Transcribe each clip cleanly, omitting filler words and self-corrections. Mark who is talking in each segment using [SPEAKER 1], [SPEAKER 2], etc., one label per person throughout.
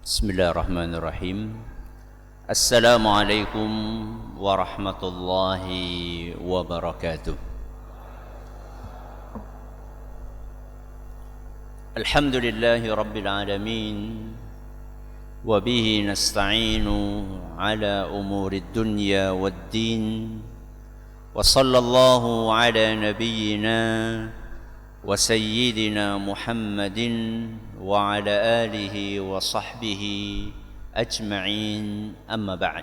[SPEAKER 1] Bismillahirrahmanirrahim. Assalamualaikum warahmatullahi wabarakatuh. Alhamdulillahi rabbil alamin. Wa bihi nasta'inu ala umurid dunya waddin. Wa sallallahu ala nabiyyina wa sayyidina Muhammadin wa ala alihi wa sahbihi ajma'in, amma ba'd.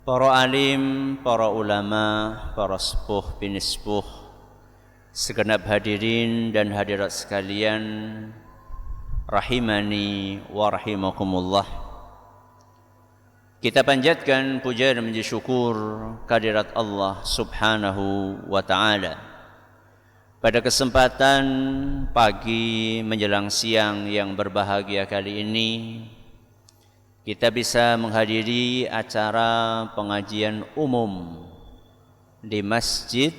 [SPEAKER 1] Para alim, para ulama, para sepuh binispuh, segenap hadirin dan hadirat sekalian, rahimani wa rahimakumullah. Kita panjatkan puja dan puji syukur kehadirat Allah subhanahu wa ta'ala. Pada kesempatan pagi menjelang siang yang berbahagia kali ini, kita bisa menghadiri acara pengajian umum di Masjid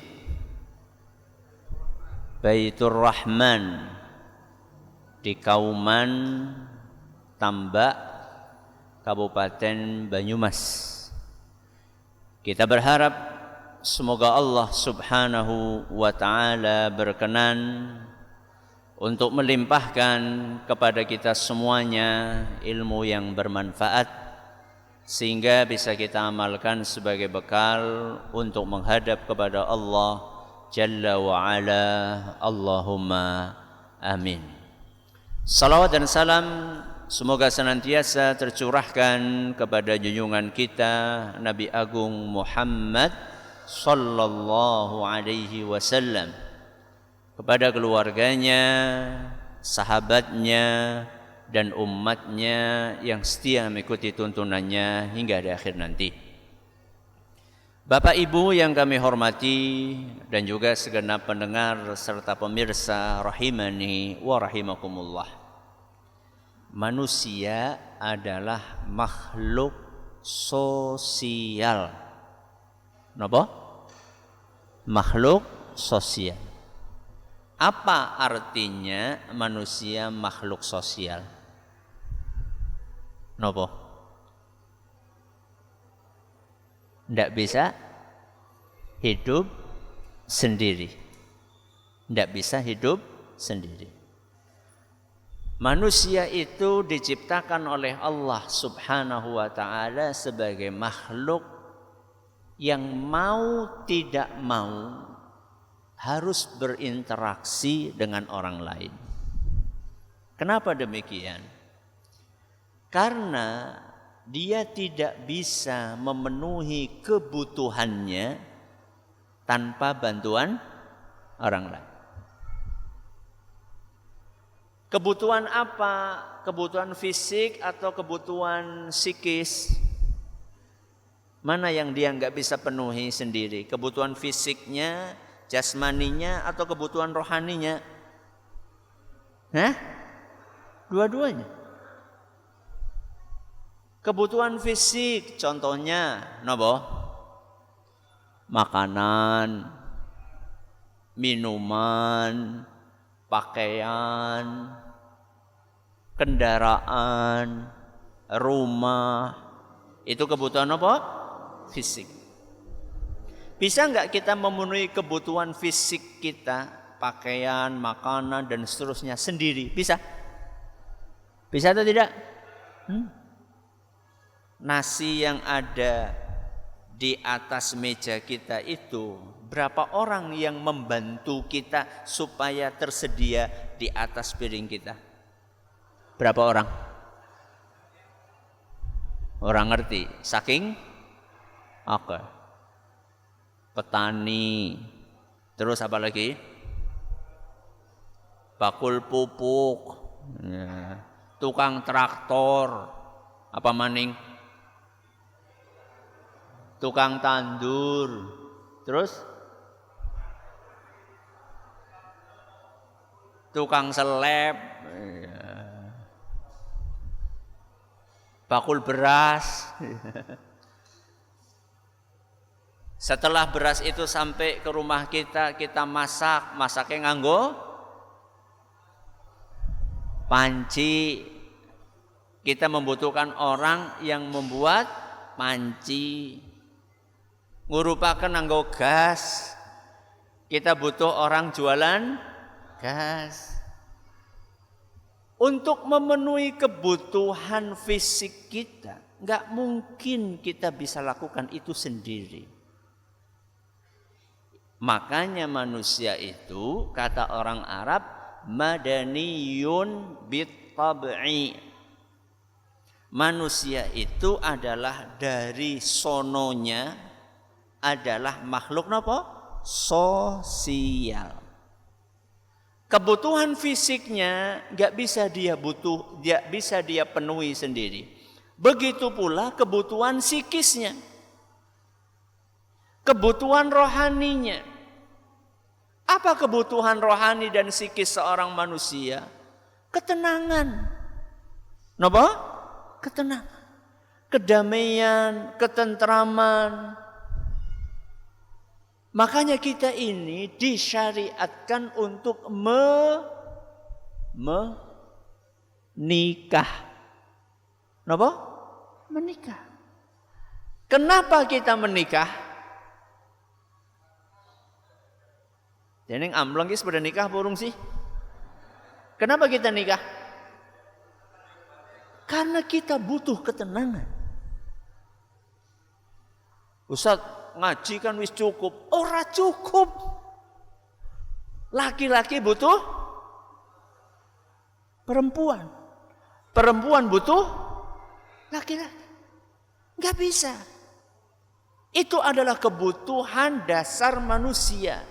[SPEAKER 1] Baitur Rahman di Kauman, Tambak, Kabupaten Banyumas. Kita berharap semoga Allah subhanahu wa ta'ala berkenan untuk melimpahkan kepada kita semuanya ilmu yang bermanfaat, sehingga bisa kita amalkan sebagai bekal untuk menghadap kepada Allah Jalla wa'ala. Allahumma amin. Salawat dan salam semoga senantiasa tercurahkan kepada junjungan kita Nabi Agung Muhammad sallallahu alaihi wasallam, kepada keluarganya, sahabatnya, dan umatnya yang setia mengikuti tuntunannya hingga di akhir nanti. Bapak Ibu yang kami hormati dan juga segenap pendengar serta pemirsa rahimani wa rahimakumullah. Manusia adalah makhluk sosial. Napa? Makhluk sosial. Apa artinya manusia makhluk sosial? Napa? Tidak bisa hidup sendiri. Tidak bisa hidup sendiri. Manusia itu diciptakan oleh Allah subhanahu wa ta'ala sebagai makhluk yang mau tidak mau harus berinteraksi dengan orang lain. Kenapa demikian? Karena dia tidak bisa memenuhi kebutuhannya tanpa bantuan orang lain. Kebutuhan apa? Kebutuhan fisik atau kebutuhan psikis? Mana yang dia nggak bisa penuhi sendiri? Kebutuhan fisiknya, jasmaninya, atau kebutuhan rohaninya? Dua-duanya. Kebutuhan fisik, contohnya, nopo? Makanan, minuman, pakaian, kendaraan, rumah. Itu kebutuhan apa? Fisik. Bisa enggak kita memenuhi kebutuhan fisik kita, pakaian, makanan, dan seterusnya sendiri? Bisa? Bisa atau tidak? Nasi yang ada di atas meja kita itu, berapa orang yang membantu kita supaya tersedia di atas piring kita? Berapa orang? Orang ngerti? Saking oke. Petani. Terus apa lagi? Bakul pupuk. Ya. Tukang traktor. Apa maning? Tukang tandur. Terus? Tukang seleb. Ya. Bakul beras. Setelah beras itu sampai ke rumah kita, kita masaknya nganggo panci, Kita membutuhkan orang yang membuat panci, ngurupaken nganggo gas. Kita butuh orang jualan gas. Untuk memenuhi kebutuhan fisik kita, nggak mungkin kita bisa lakukan itu sendiri. Makanya manusia itu, kata orang Arab, madaniyun bitab'i. Manusia itu adalah dari sononya adalah makhluk napa? Sosial. Kebutuhan fisiknya nggak bisa dia penuhi sendiri. Begitu pula kebutuhan psikisnya, kebutuhan rohaninya. Apa kebutuhan rohani dan psikis seorang manusia? Ketenangan. Napa? Ketenangan, kedamaian, ketentraman. Makanya kita ini disyariatkan untuk menikah. Napa? Menikah. Kenapa kita menikah? Jeneng ambleng iki sudah nikah burung sih? Kenapa kita nikah? Karena kita butuh ketenangan. Ustaz, ngaji kan wis cukup. Ora cukup. Laki-laki butuh perempuan. Perempuan butuh laki-laki. Enggak bisa. Itu adalah kebutuhan dasar manusia.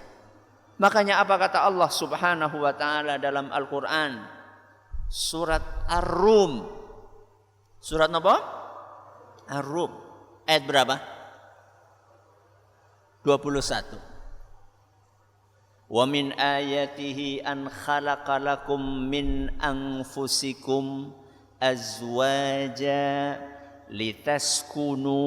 [SPEAKER 1] Makanya apa kata Allah Subhanahu wa taala dalam Al-Qur'an? Surat Ar-Rum. Surat apa? Ar-Rum. Ayat berapa? 21. Wa min ayatihi an khalaqa lakum min anfusikum azwaja litaskunu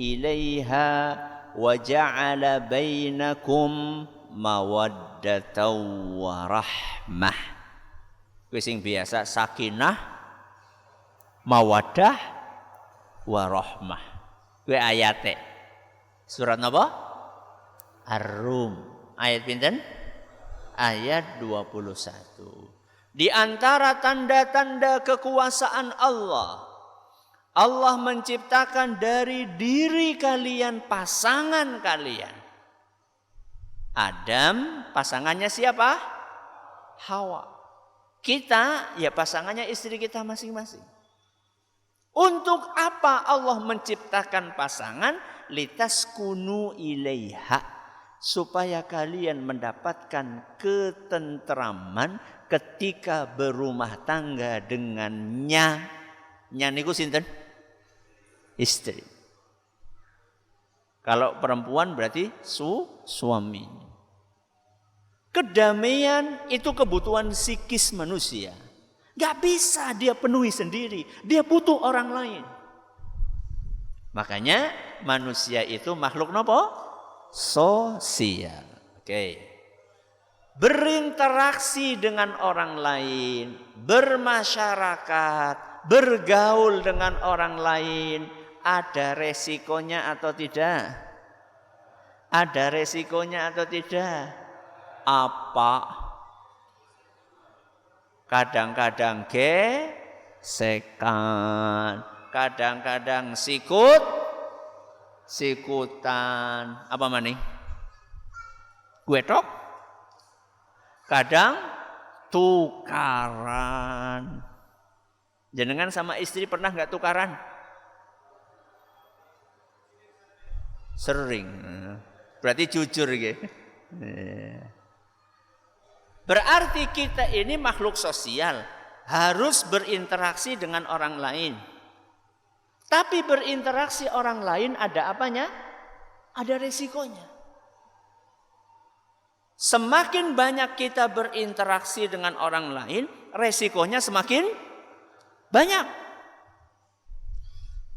[SPEAKER 1] ilaiha wa ja'ala bainakum mawaddatan wa rahmah. Kuwi sing biasa sakinah, mawaddah warahmah. Kuwi ayate. Surat napa? Ar-Rum. Ayat pinten? Ayat 21. Di antara tanda-tanda kekuasaan Allah, Allah menciptakan dari diri kalian pasangan kalian. Adam, pasangannya siapa? Hawa. Kita, ya pasangannya istri kita masing-masing. Untuk apa Allah menciptakan pasangan? Litaskunu ilaiha, supaya kalian mendapatkan ketentraman ketika berumah tangga dengannya. Nya niku sinten? Istri. Kalau perempuan berarti suami. Kedamaian itu kebutuhan psikis manusia. Gak bisa dia penuhi sendiri. Dia butuh orang lain. Makanya manusia itu makhluk nopo? Sosial. Oke. Berinteraksi dengan orang lain, bermasyarakat, bergaul dengan orang lain, ada resikonya atau tidak? Ada resikonya atau tidak? Apa? Kadang-kadang gesekan, kadang-kadang sikutan, apa maning? Guetok? Kadang tukaran. Jenengan sama istri pernah nggak tukaran? Sering. Berarti jujur gitu. Berarti kita ini makhluk sosial, harus berinteraksi dengan orang lain. Tapi berinteraksi orang lain ada apanya? Ada resikonya. Semakin banyak kita berinteraksi dengan orang lain, resikonya semakin banyak.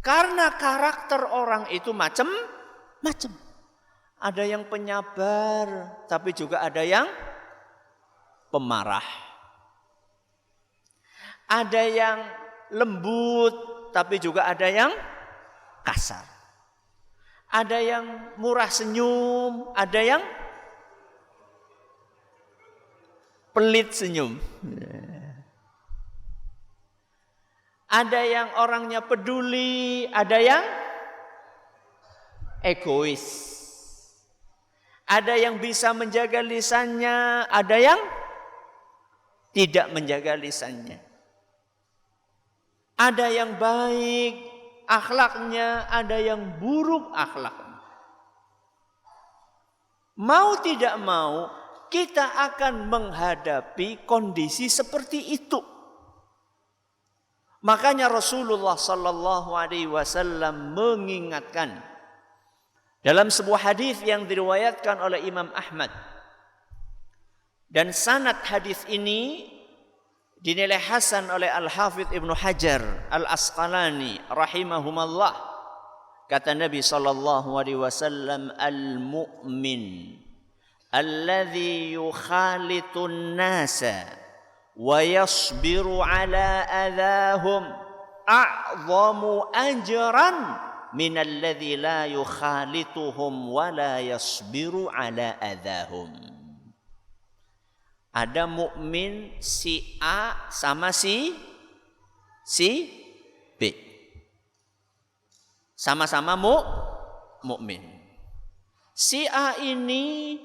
[SPEAKER 1] Karena karakter orang itu macam-macam. Ada yang penyabar, tapi juga ada yang pemarah. Ada yang lembut, tapi juga ada yang kasar. Ada yang murah senyum, ada yang pelit senyum. Ada yang orangnya peduli, ada yang egois. Ada yang bisa menjaga lisannya, ada yang tidak menjaga lisannya. Ada yang baik akhlaknya, ada yang buruk akhlaknya. Mau tidak mau, kita akan menghadapi kondisi seperti itu. Makanya Rasulullah sallallahu alaihi wasallam mengingatkan dalam sebuah hadis yang diriwayatkan oleh Imam Ahmad, dan sanad hadis ini dinilai hasan oleh Al-Hafidz Ibnu Hajar Al-Asqalani rahimahumallah. Kata Nabi sallallahu alaihi wasallam, al-mu'min alladhi yukhalitun nasa wa yasbiru ala adahum a'zamu ajran min alladhi la yukhalituhum wa la yasbiru ala adahum. Ada mukmin si A sama si B. Sama-sama mukmin. Si A ini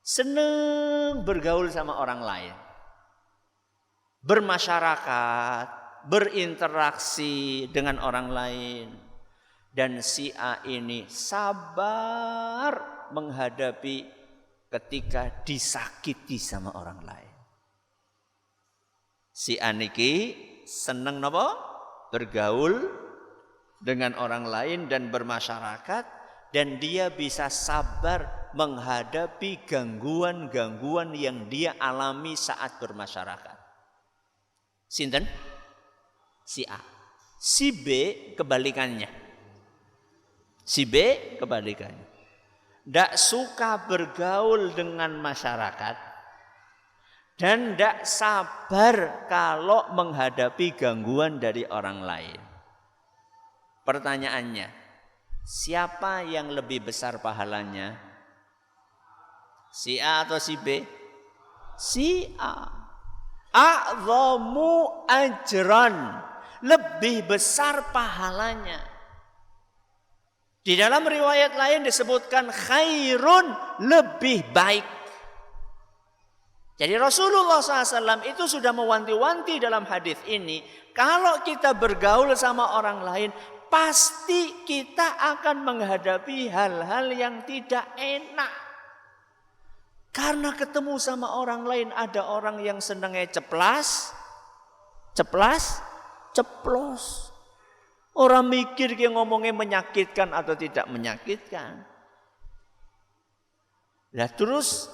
[SPEAKER 1] senang bergaul sama orang lain, bermasyarakat, berinteraksi dengan orang lain. Dan si A ini sabar menghadapi ketika disakiti sama orang lain. Si A niki seneng napa? Bergaul dengan orang lain dan bermasyarakat, dan dia bisa sabar menghadapi gangguan-gangguan yang dia alami saat bermasyarakat. Sinten? Si A. Si B kebalikannya. Si B kebalikannya. Tidak suka bergaul dengan masyarakat dan tidak sabar kalau menghadapi gangguan dari orang lain. Pertanyaannya, siapa yang lebih besar pahalanya? Si A atau si B? Si A. A'zamu ajran, lebih besar pahalanya. Di dalam riwayat lain disebutkan khairun, lebih baik. Jadi Rasulullah SAW itu sudah mewanti-wanti dalam hadis ini, kalau kita bergaul sama orang lain, pasti kita akan menghadapi hal-hal yang tidak enak. Karena ketemu sama orang lain, ada orang yang senangnya ceplos. Orang mikir dia ngomongnya menyakitkan atau tidak menyakitkan. Nah terus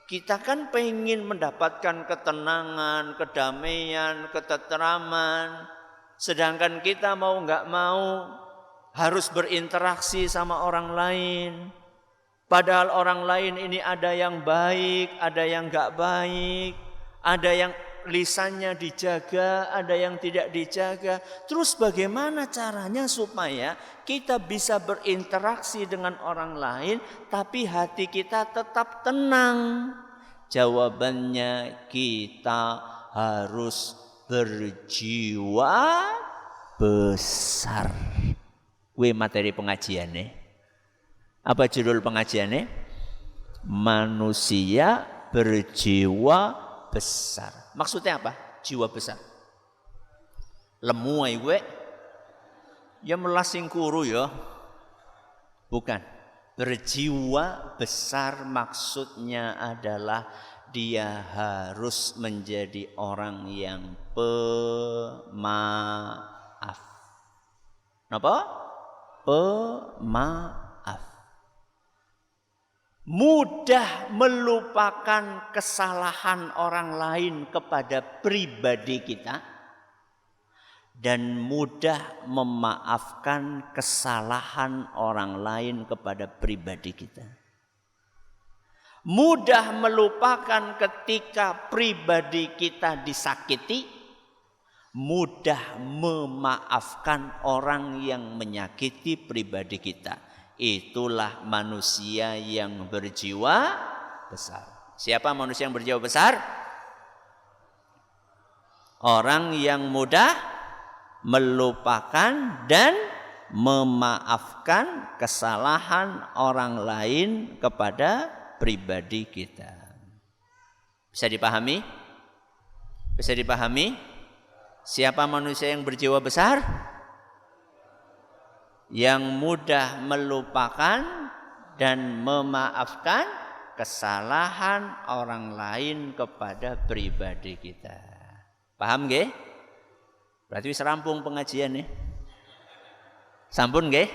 [SPEAKER 1] kita kan pengen mendapatkan ketenangan, kedamaian, ketentraman. Sedangkan kita mau nggak mau harus berinteraksi sama orang lain. Padahal orang lain ini ada yang baik, ada yang nggak baik, ada yang lisannya dijaga, ada yang tidak dijaga. Terus bagaimana caranya supaya kita bisa berinteraksi dengan orang lain tapi hati kita tetap tenang? Jawabannya, kita harus berjiwa besar. Kuwi materi pengajiannya. Apa judul pengajiannya? Manusia berjiwa besar. Maksudnya apa? Jiwa besar. Lemu ae gue. Ya melasing kuru ya. Bukan. Berjiwa besar maksudnya adalah dia harus menjadi orang yang pemaaf. Napa? Pemaaf. Mudah melupakan kesalahan orang lain kepada pribadi kita dan mudah memaafkan kesalahan orang lain kepada pribadi kita. Mudah melupakan ketika pribadi kita disakiti, mudah memaafkan orang yang menyakiti pribadi kita. Itulah manusia yang berjiwa besar. Siapa manusia yang berjiwa besar? Orang yang mudah melupakan dan memaafkan kesalahan orang lain kepada pribadi kita. Bisa dipahami? Bisa dipahami? Siapa manusia yang berjiwa besar? Yang mudah melupakan dan memaafkan kesalahan orang lain kepada pribadi kita. Paham nggih? Berarti wis rampung pengajian nih. Sampun nggih?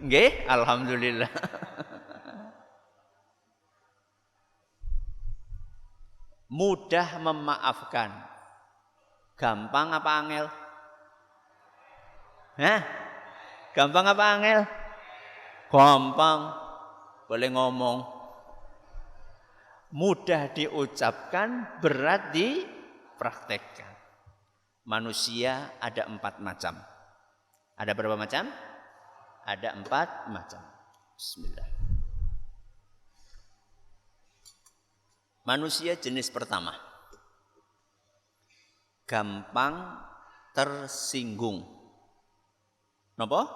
[SPEAKER 1] Nggih, alhamdulillah. Mudah memaafkan. Gampang apa angel? Hah? Gampang apa angel? Gampang. Boleh ngomong. Mudah diucapkan, berat dipraktekkan. Manusia ada 4 macam. Ada berapa macam? Ada 4 macam. Bismillah. Manusia jenis pertama. Gampang tersinggung. Napa?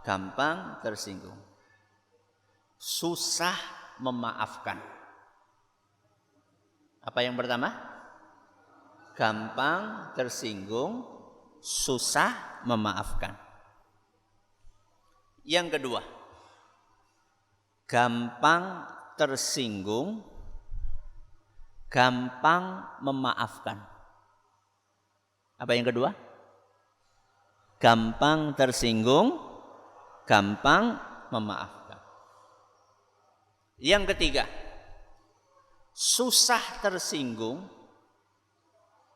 [SPEAKER 1] Gampang tersinggung. Susah memaafkan. Apa yang pertama? Gampang tersinggung, susah memaafkan. Yang kedua, gampang tersinggung, gampang memaafkan. Apa yang kedua? Gampang tersinggung, gampang memaafkan. Yang ketiga, susah tersinggung,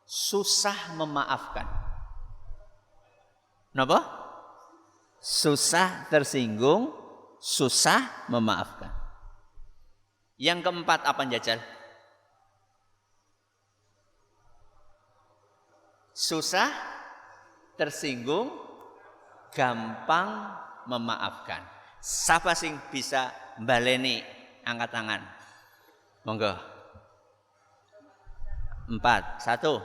[SPEAKER 1] susah memaafkan. Kenapa? Susah tersinggung, susah memaafkan. Yang keempat apa jajal? Susah tersinggung, gampang memaafkan. Siapa sing bisa baleni? Angkat tangan. Monggo. 4. 1.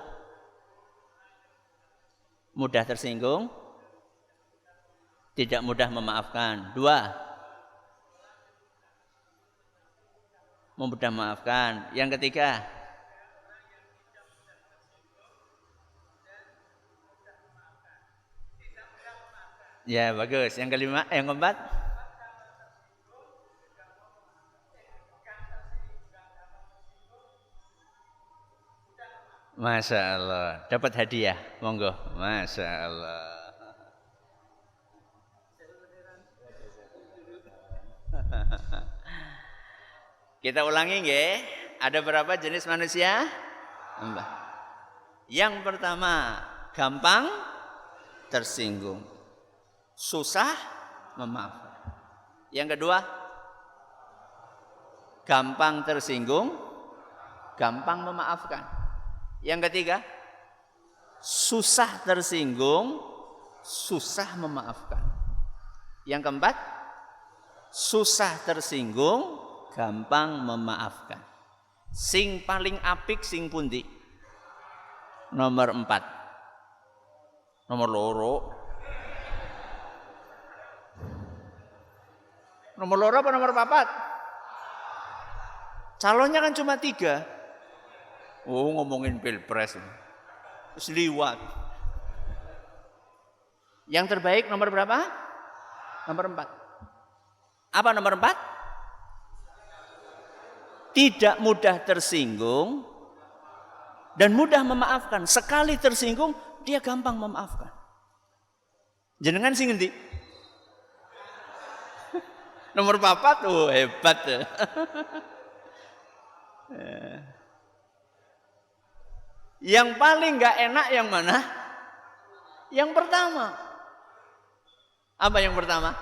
[SPEAKER 1] Mudah tersinggung, tidak mudah memaafkan. 2. Mudah memaafkan. Yang ketiga. Ya, bagus. Yang kelima, yang keempat. Masya Allah, dapat hadiah, monggo. Masya Allah. Kita ulangi nggih. Ada berapa jenis manusia? 4. Yang pertama, gampang tersinggung, susah memaafkan. Yang kedua, gampang tersinggung, gampang memaafkan. Yang ketiga, susah tersinggung, susah memaafkan. Yang keempat, susah tersinggung, gampang memaafkan. Sing paling apik sing pundi? Nomor 4. Nomor loro. Nomor loro apa nomor 4? Calonnya kan cuma 3. Oh, ngomongin pilpres. Seliwat. Yang terbaik nomor berapa? Nomor 4. Apa nomor 4? Tidak mudah tersinggung dan mudah memaafkan. Sekali tersinggung, dia gampang memaafkan. Jenengan sing ngendi? Nomor 4, oh hebat. Yang paling gak enak yang mana? Yang pertama. Apa yang pertama?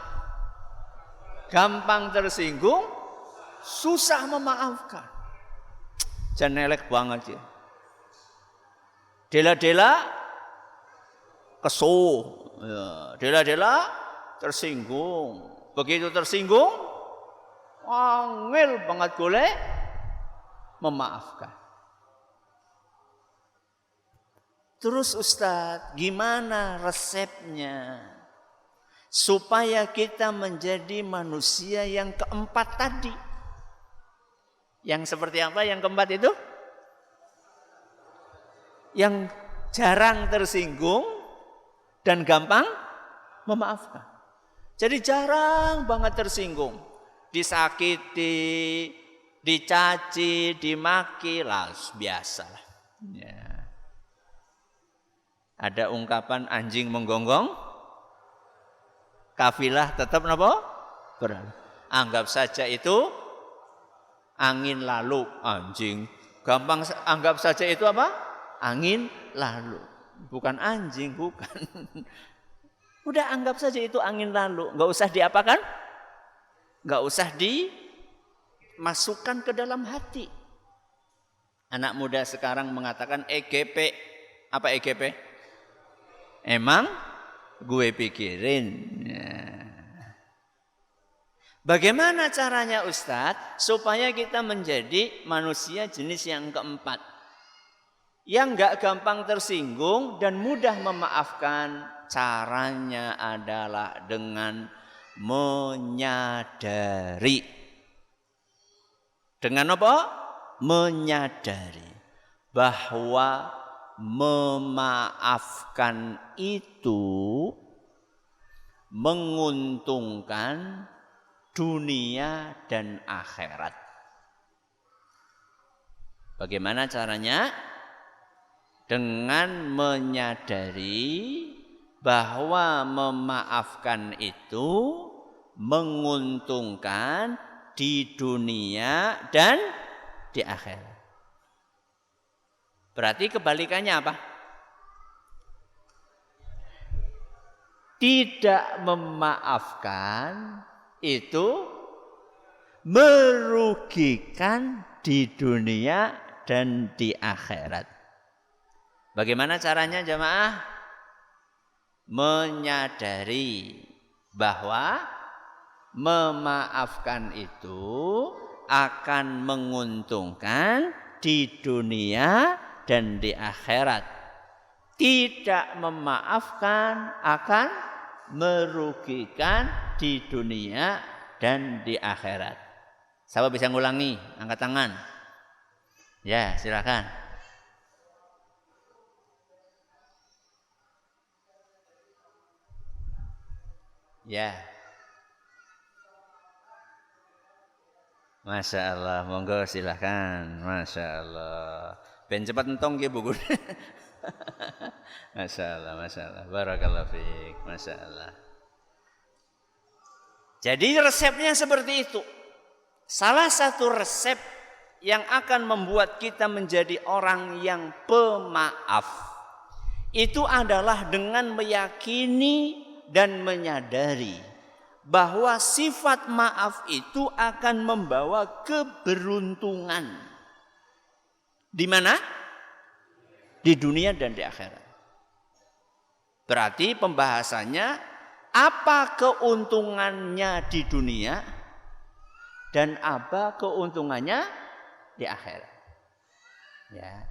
[SPEAKER 1] Gampang tersinggung, susah memaafkan. Jangan elek banget ya. Dela-dela kesuh, ya, dela-dela tersinggung. Begitu tersinggung, angel banget golek memaafkan. Terus Ustadz, gimana resepnya supaya kita menjadi manusia yang keempat tadi? Yang seperti apa yang keempat itu? Yang jarang tersinggung dan gampang memaafkan. Jadi jarang banget tersinggung, disakiti, dicaci, dimaki, lah biasa. Ya. Ada ungkapan anjing menggonggong, kafilah tetap napa? Berlalu. Anggap saja itu angin lalu, anjing. Gampang anggap saja itu apa? Angin lalu. Bukan anjing, bukan. Udah anggap saja itu angin lalu. Enggak usah diapakan? Enggak usah dimasukkan ke dalam hati. Anak muda sekarang mengatakan EGP. Apa EGP? Emang gue pikirin. Ya. Bagaimana caranya Ustadz supaya kita menjadi manusia jenis yang keempat, yang enggak gampang tersinggung dan mudah memaafkan? Caranya adalah dengan menyadari. Dengan apa? Menyadari bahwa memaafkan itu menguntungkan dunia dan akhirat. Bagaimana caranya? Dengan menyadari bahwa memaafkan itu menguntungkan di dunia dan di akhirat. Berarti kebalikannya apa? Tidak memaafkan itu merugikan di dunia dan di akhirat. Bagaimana caranya jamaah? Menyadari bahwa memaafkan itu akan menguntungkan di dunia dan di akhirat. Tidak memaafkan akan merugikan di dunia dan di akhirat. Siapa bisa ngulangi? Angkat tangan. Ya, silakan. Ya. Masya Allah, monggo silahkan. Masya Allah. Ben cepat entong ya buku. Masya Allah, Masya Allah. Barakallahu fiik. Masya Allah. Jadi resepnya seperti itu. Salah satu resep yang akan membuat kita menjadi orang yang pemaaf itu adalah dengan meyakini dan menyadari bahwa sifat maaf itu akan membawa keberuntungan. Di mana? Di dunia dan di akhirat. Berarti pembahasannya apa keuntungannya di dunia dan apa keuntungannya di akhirat. Ya.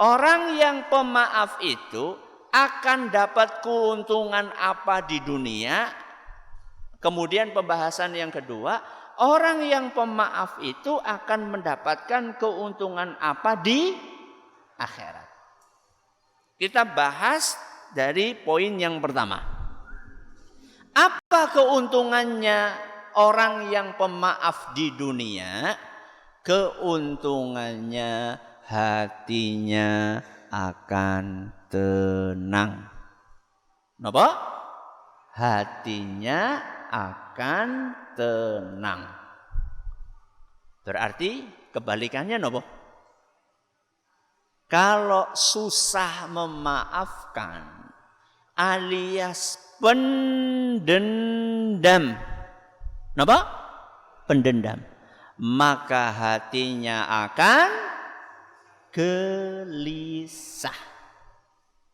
[SPEAKER 1] Orang yang pemaaf itu akan dapat keuntungan apa di dunia? Kemudian pembahasan yang kedua, orang yang pemaaf itu akan mendapatkan keuntungan apa di akhirat? Kita bahas dari poin yang pertama. Apa keuntungannya orang yang pemaaf di dunia? Keuntungannya hatinya akan tenang. Napa? Hatinya akan tenang. Berarti kebalikannya napa? Kalau susah memaafkan alias pendendam. Napa? Pendendam. Maka hatinya akan gelisah.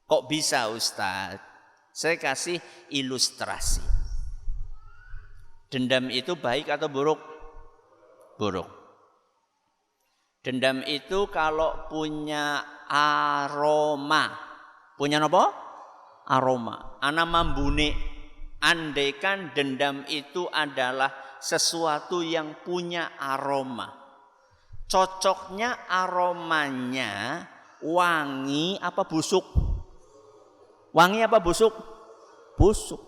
[SPEAKER 1] Kok bisa Ustadz? Saya kasih ilustrasi. Dendam itu baik atau buruk? Buruk. Dendam itu kalau punya aroma. Punya apa? Aroma. Ana mambune. Andaikan dendam itu adalah sesuatu yang punya aroma. Cocoknya aromanya wangi apa busuk? Wangi apa busuk? Busuk.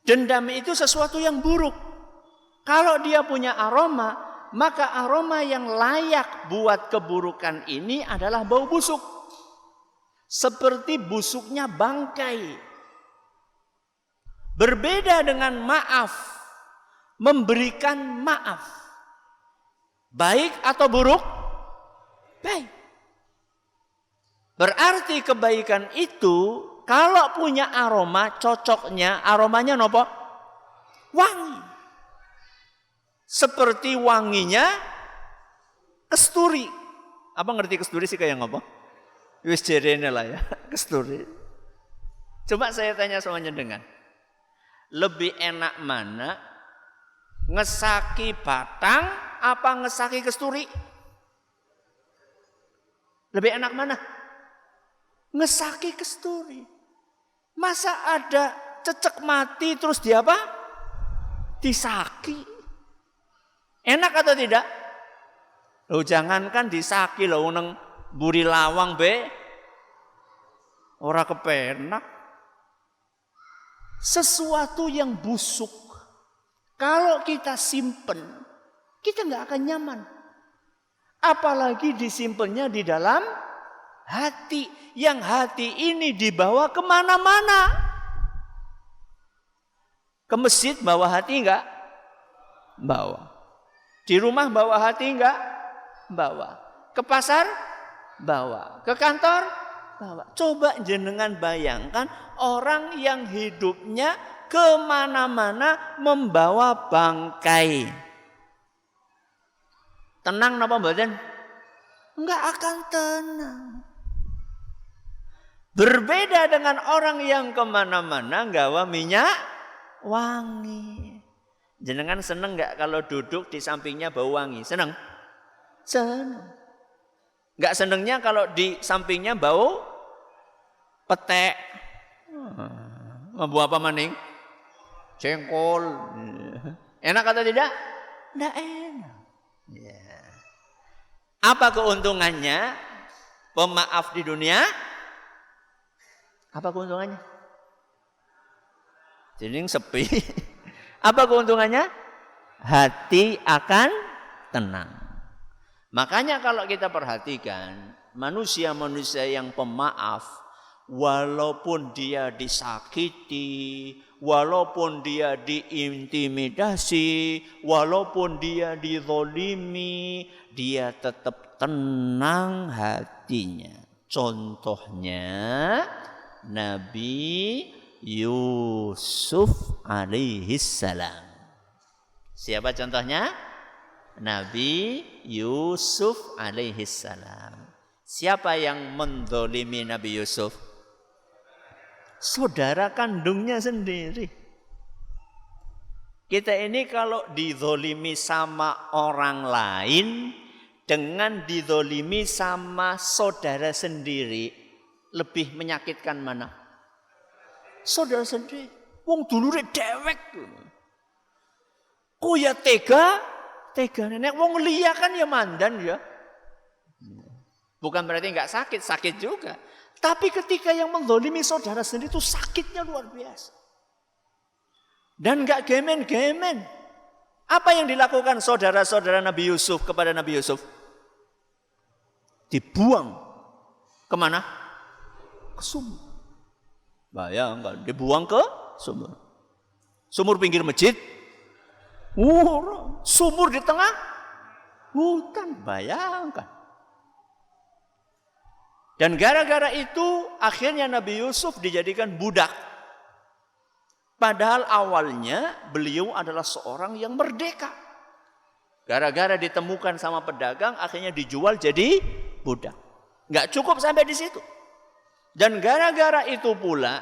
[SPEAKER 1] Dendam itu sesuatu yang buruk. Kalau dia punya aroma, maka aroma yang layak buat keburukan ini adalah bau busuk. Seperti busuknya bangkai. Berbeda dengan maaf. Memberikan maaf. Baik atau buruk? Baik. Berarti kebaikan itu kalau punya aroma, cocoknya aromanya nopo? Wangi. Seperti wanginya kesturi. Apa ngerti kesturi sih kayak ngopo? Wis jerene lah ya, kesturi. Coba saya tanya semuanya dengan lebih enak mana? Ngesaki batang apa ngesaki kesturi? Lebih enak mana? Ngesaki kesturi. Masa ada cecek mati terus dia apa? Disaki. Enak atau tidak? Loh jangankan disaki loh neng buri lawang be. Ora kepenak. Sesuatu yang busuk. Kalau kita simpen, kita nggak akan nyaman. Apalagi disimpennya di dalam hati. Yang hati ini dibawa kemana-mana. Ke masjid bawa hati enggak? Bawa. Di rumah bawa hati enggak? Bawa. Ke pasar? Bawa. Ke kantor? Bawa. Coba jenengan bayangkan orang yang hidupnya kemana-mana membawa bangkai. Tenang napa mboten? Enggak akan tenang. Berbeda dengan orang yang kemana-mana nggawa minyak wangi. Jenengan seneng nggak kalau duduk di sampingnya bau wangi? Seneng? Seneng. Nggak senengnya kalau di sampingnya bau petek. Bau apa maning? Jengkol. Enak atau tidak? Nggak enak. Ya. Apa keuntungannya? Pemaaf di dunia? Apa keuntungannya? Jadi sepi. Apa keuntungannya? Hati akan tenang. Makanya kalau kita perhatikan manusia-manusia yang pemaaf, walaupun dia disakiti, walaupun dia diintimidasi, walaupun dia dizolimi, dia tetap tenang hatinya. Contohnya Nabi Yusuf alaihissalam. Siapa contohnya? Nabi Yusuf alaihissalam. Siapa yang menzalimi Nabi Yusuf? Saudara kandungnya sendiri. Kita ini kalau dizalimi sama orang lain dengan dizalimi sama saudara sendiri, lebih menyakitkan mana? Saudara sendiri. Wong dulure dewek. Kok ya tega nenek. Wong liya kan ya mandan ya. Bukan berarti enggak sakit, sakit juga. Tapi ketika yang menzalimi saudara sendiri itu sakitnya luar biasa. Dan enggak gemen-gemen. Apa yang dilakukan saudara-saudara Nabi Yusuf kepada Nabi Yusuf? Dibuang. Kemana? Ke sumur. Bayangkan, dibuang ke sumur. Sumur pinggir masjid. Sumur di tengah hutan. Bayangkan. Dan gara-gara itu akhirnya Nabi Yusuf dijadikan budak. Padahal awalnya beliau adalah seorang yang merdeka. Gara-gara ditemukan sama pedagang akhirnya dijual jadi budak. Enggak cukup sampai di situ. Dan gara-gara itu pula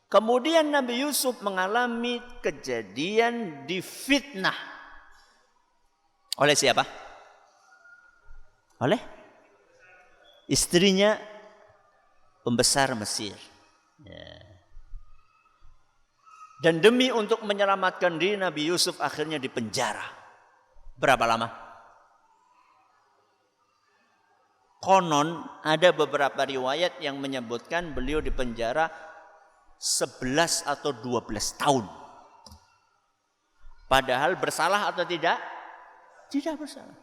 [SPEAKER 1] kemudian Nabi Yusuf mengalami kejadian difitnah. Oleh siapa? Oleh istrinya pembesar Mesir. Ya. Dan demi untuk menyelamatkan diri Nabi Yusuf akhirnya dipenjara. Berapa lama? Konon ada beberapa riwayat yang menyebutkan beliau dipenjara 11 atau 12 tahun. Padahal bersalah atau tidak? Tidak bersalah.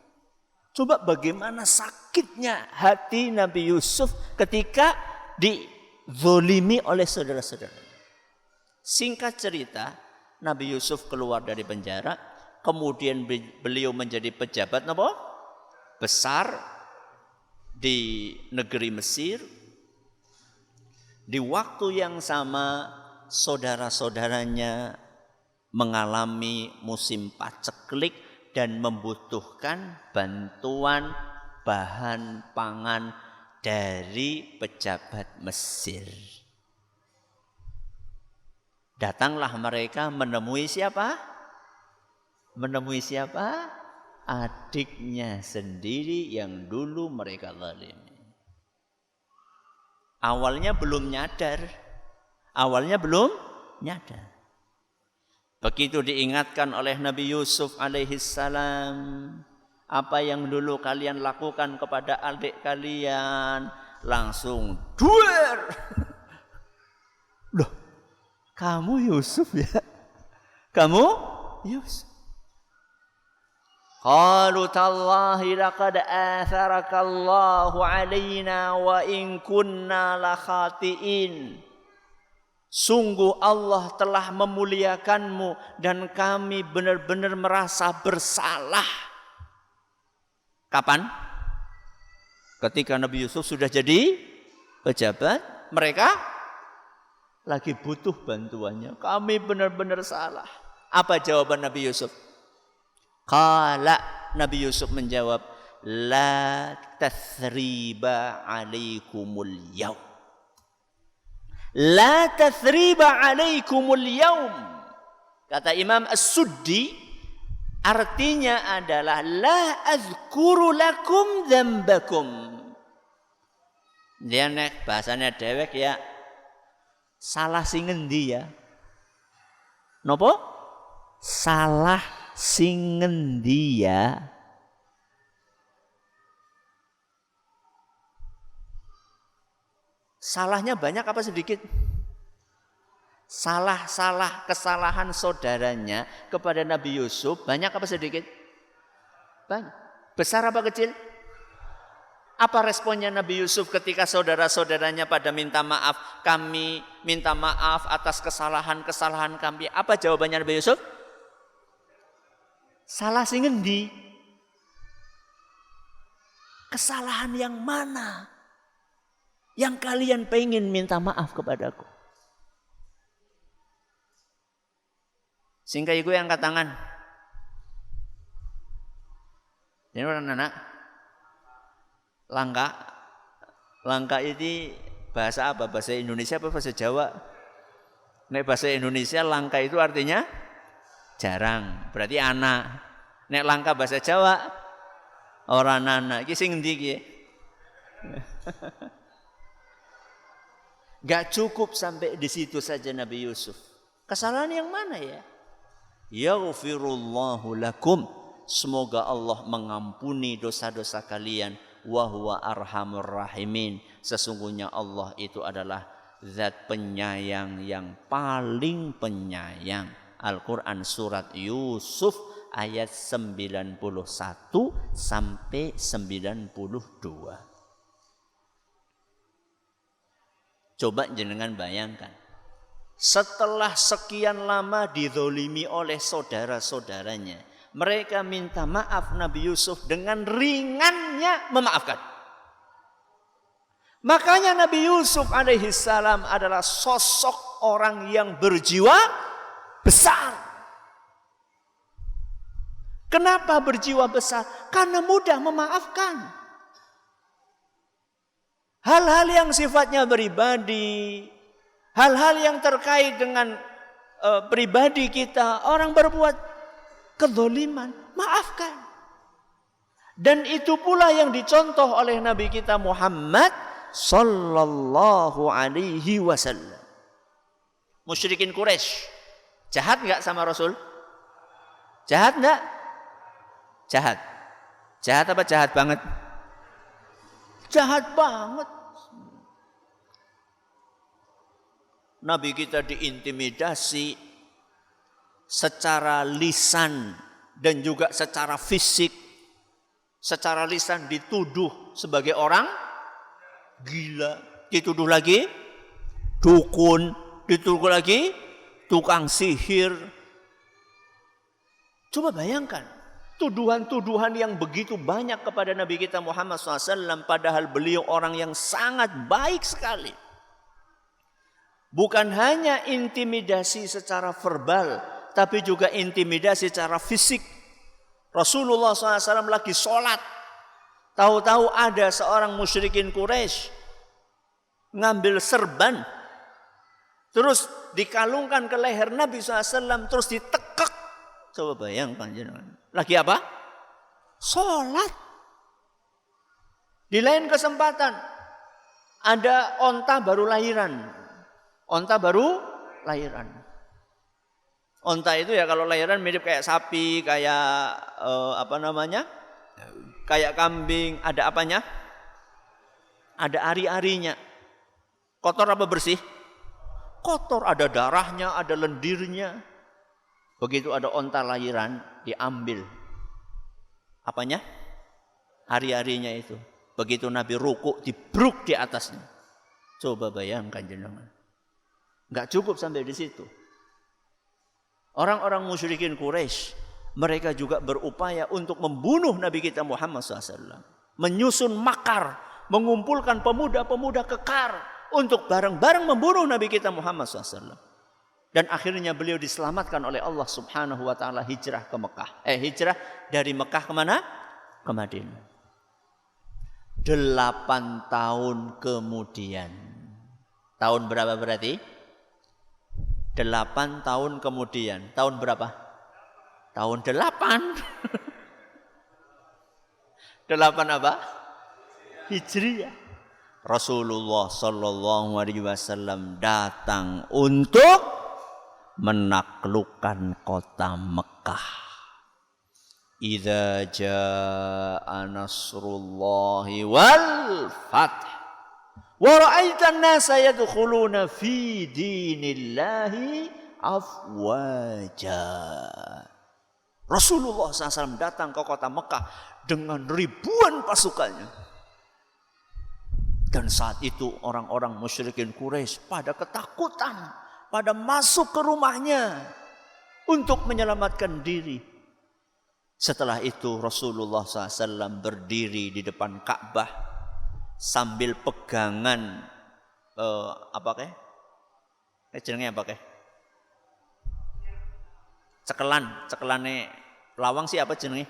[SPEAKER 1] Coba bagaimana sakitnya hati Nabi Yusuf ketika dizolimi oleh saudara-saudara. Singkat cerita, Nabi Yusuf keluar dari penjara, kemudian beliau menjadi pejabat besar di negeri Mesir. Di waktu yang sama saudara-saudaranya mengalami musim paceklik dan membutuhkan bantuan bahan pangan dari pejabat Mesir. Datanglah mereka menemui siapa? Menemui siapa? Adiknya sendiri yang dulu mereka zalimi. Awalnya belum nyadar. Begitu diingatkan oleh Nabi Yusuf alaihissalam, apa yang dulu kalian lakukan kepada adik kalian, langsung duer. Loh, kamu Yusuf ya? Kamu Yusuf. Qalu tallahi laqad atharakallahu alaina wa in kunna la khatiin. Sungguh Allah telah memuliakanmu dan kami benar-benar merasa bersalah. Kapan? Ketika Nabi Yusuf sudah jadi pejabat, mereka lagi butuh bantuannya. Kami benar-benar salah. Apa jawaban Nabi Yusuf? Qala, Nabi Yusuf menjawab, la tathriba alaikumul yaum. La tathriba alaikumul yaum. Kata Imam As-Suddi, artinya adalah la azkuru lakum dzambakum. Dia nek bahasanya dewek ya, salah sing ngendi ya? Nopo? Salah sing ngendi ya? Salahnya banyak apa sedikit? Kesalahan saudaranya kepada Nabi Yusuf banyak apa sedikit? Banyak. Besar apa kecil? Apa responnya Nabi Yusuf ketika saudara-saudaranya pada minta maaf? Kami minta maaf atas kesalahan-kesalahan kami. Apa jawabannya Nabi Yusuf? Salah sing ngendi? Kesalahan yang mana yang kalian pengen minta maaf kepadaku? Sehingga ibu yang angkat tangan. Ini orang anak. Langka itu bahasa apa? Bahasa Indonesia apa bahasa Jawa? Nek bahasa Indonesia langka itu artinya jarang, berarti anak. Nek langka bahasa Jawa orang anak. Iki sing endi iki? Gak cukup sampai di situ saja Nabi Yusuf. Kesalahan yang mana ya? Yaghfirullahu lakum. Semoga Allah mengampuni dosa-dosa kalian. Wa huwa arhamur rahimin. Sesungguhnya Allah itu adalah zat penyayang yang paling penyayang. Al-Quran surat Yusuf ayat 91 sampai 92. Coba jenengan bayangkan, setelah sekian lama dizolimi oleh saudara-saudaranya, mereka minta maaf Nabi Yusuf dengan ringannya memaafkan. Makanya Nabi Yusuf alaihissalam adalah sosok orang yang berjiwa besar. Kenapa berjiwa besar? Karena mudah memaafkan. Hal-hal yang sifatnya pribadi, hal-hal yang terkait dengan pribadi kita, orang berbuat kezaliman, maafkan. Dan itu pula yang dicontoh oleh Nabi kita Muhammad sallallahu alaihi wasallam. Musyrikin Quraisy jahat enggak sama Rasul? Jahat enggak? Jahat. Jahat apa jahat banget? Jahat banget. Nabi kita diintimidasi secara lisan dan juga secara fisik. Secara lisan dituduh sebagai orang gila, dituduh lagi dukun, dituduh lagi tukang sihir. Coba bayangkan tuduhan-tuduhan yang begitu banyak kepada Nabi kita Muhammad SAW, padahal beliau orang yang sangat baik sekali. Bukan hanya intimidasi secara verbal, tapi juga intimidasi secara fisik. Rasulullah SAW lagi sholat, tahu-tahu ada seorang musyrikin Quraisy ngambil serban, terus dikalungkan ke leher Nabi SAW, terus ditekek. Coba bayangkan, lagi apa? Sholat. Di lain kesempatan ada onta baru lahiran. Onta baru lahiran. Onta itu ya kalau lahiran mirip kayak sapi, kayak kayak kambing. Ada apanya? Ada ari-arinya. Kotor apa bersih? Kotor, ada darahnya, ada lendirnya. Begitu ada onta lahiran, diambil. Apanya? Ari-arinya itu. Begitu Nabi ruku, dibruk di atasnya. Coba bayangkan jenengan. Enggak cukup sampai di situ. Orang-orang musyrikin Quraisy, mereka juga berupaya untuk membunuh Nabi kita Muhammad SAW. Menyusun makar, mengumpulkan pemuda-pemuda kekar untuk bareng-bareng membunuh Nabi kita Muhammad SAW. Dan akhirnya beliau diselamatkan oleh Allah Subhanahu wa taala hijrah ke Mekah. Hijrah dari Mekah ke mana? Ke Madinah. 8 tahun kemudian. Tahun berapa berarti? 8 tahun kemudian. Tahun berapa? Tahun 8. 8 apa? Hijriah. Rasulullah sallallahu alaihi wasallam datang untuk menaklukkan kota Mekah. Idza jaa nasrullahi wal fath wa ra'aitan nasa yadkhuluna fi dinillahi afwaja. Rasulullah SAW datang ke kota Mekah dengan ribuan pasukannya. Dan saat itu orang-orang musyrikin Quraisy pada ketakutan, pada masuk ke rumahnya untuk menyelamatkan diri. Setelah itu Rasulullah SAW berdiri di depan Ka'bah sambil pegangan cekelane lawang sih apa jenenge?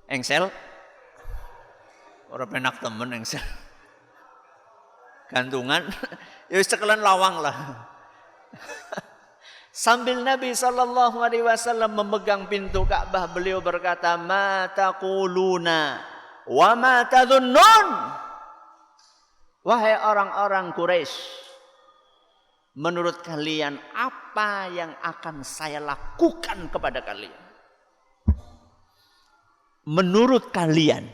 [SPEAKER 1] Engsel? Ora penak temen engsel. Gantungan, ya cekelan lawang lah. Sambil Nabi SAW memegang pintu Ka'bah, beliau berkata, "Ma taquluna wa ma tadhunnun?" Wahai orang-orang Quraisy, menurut kalian apa yang akan saya lakukan kepada kalian? Menurut kalian,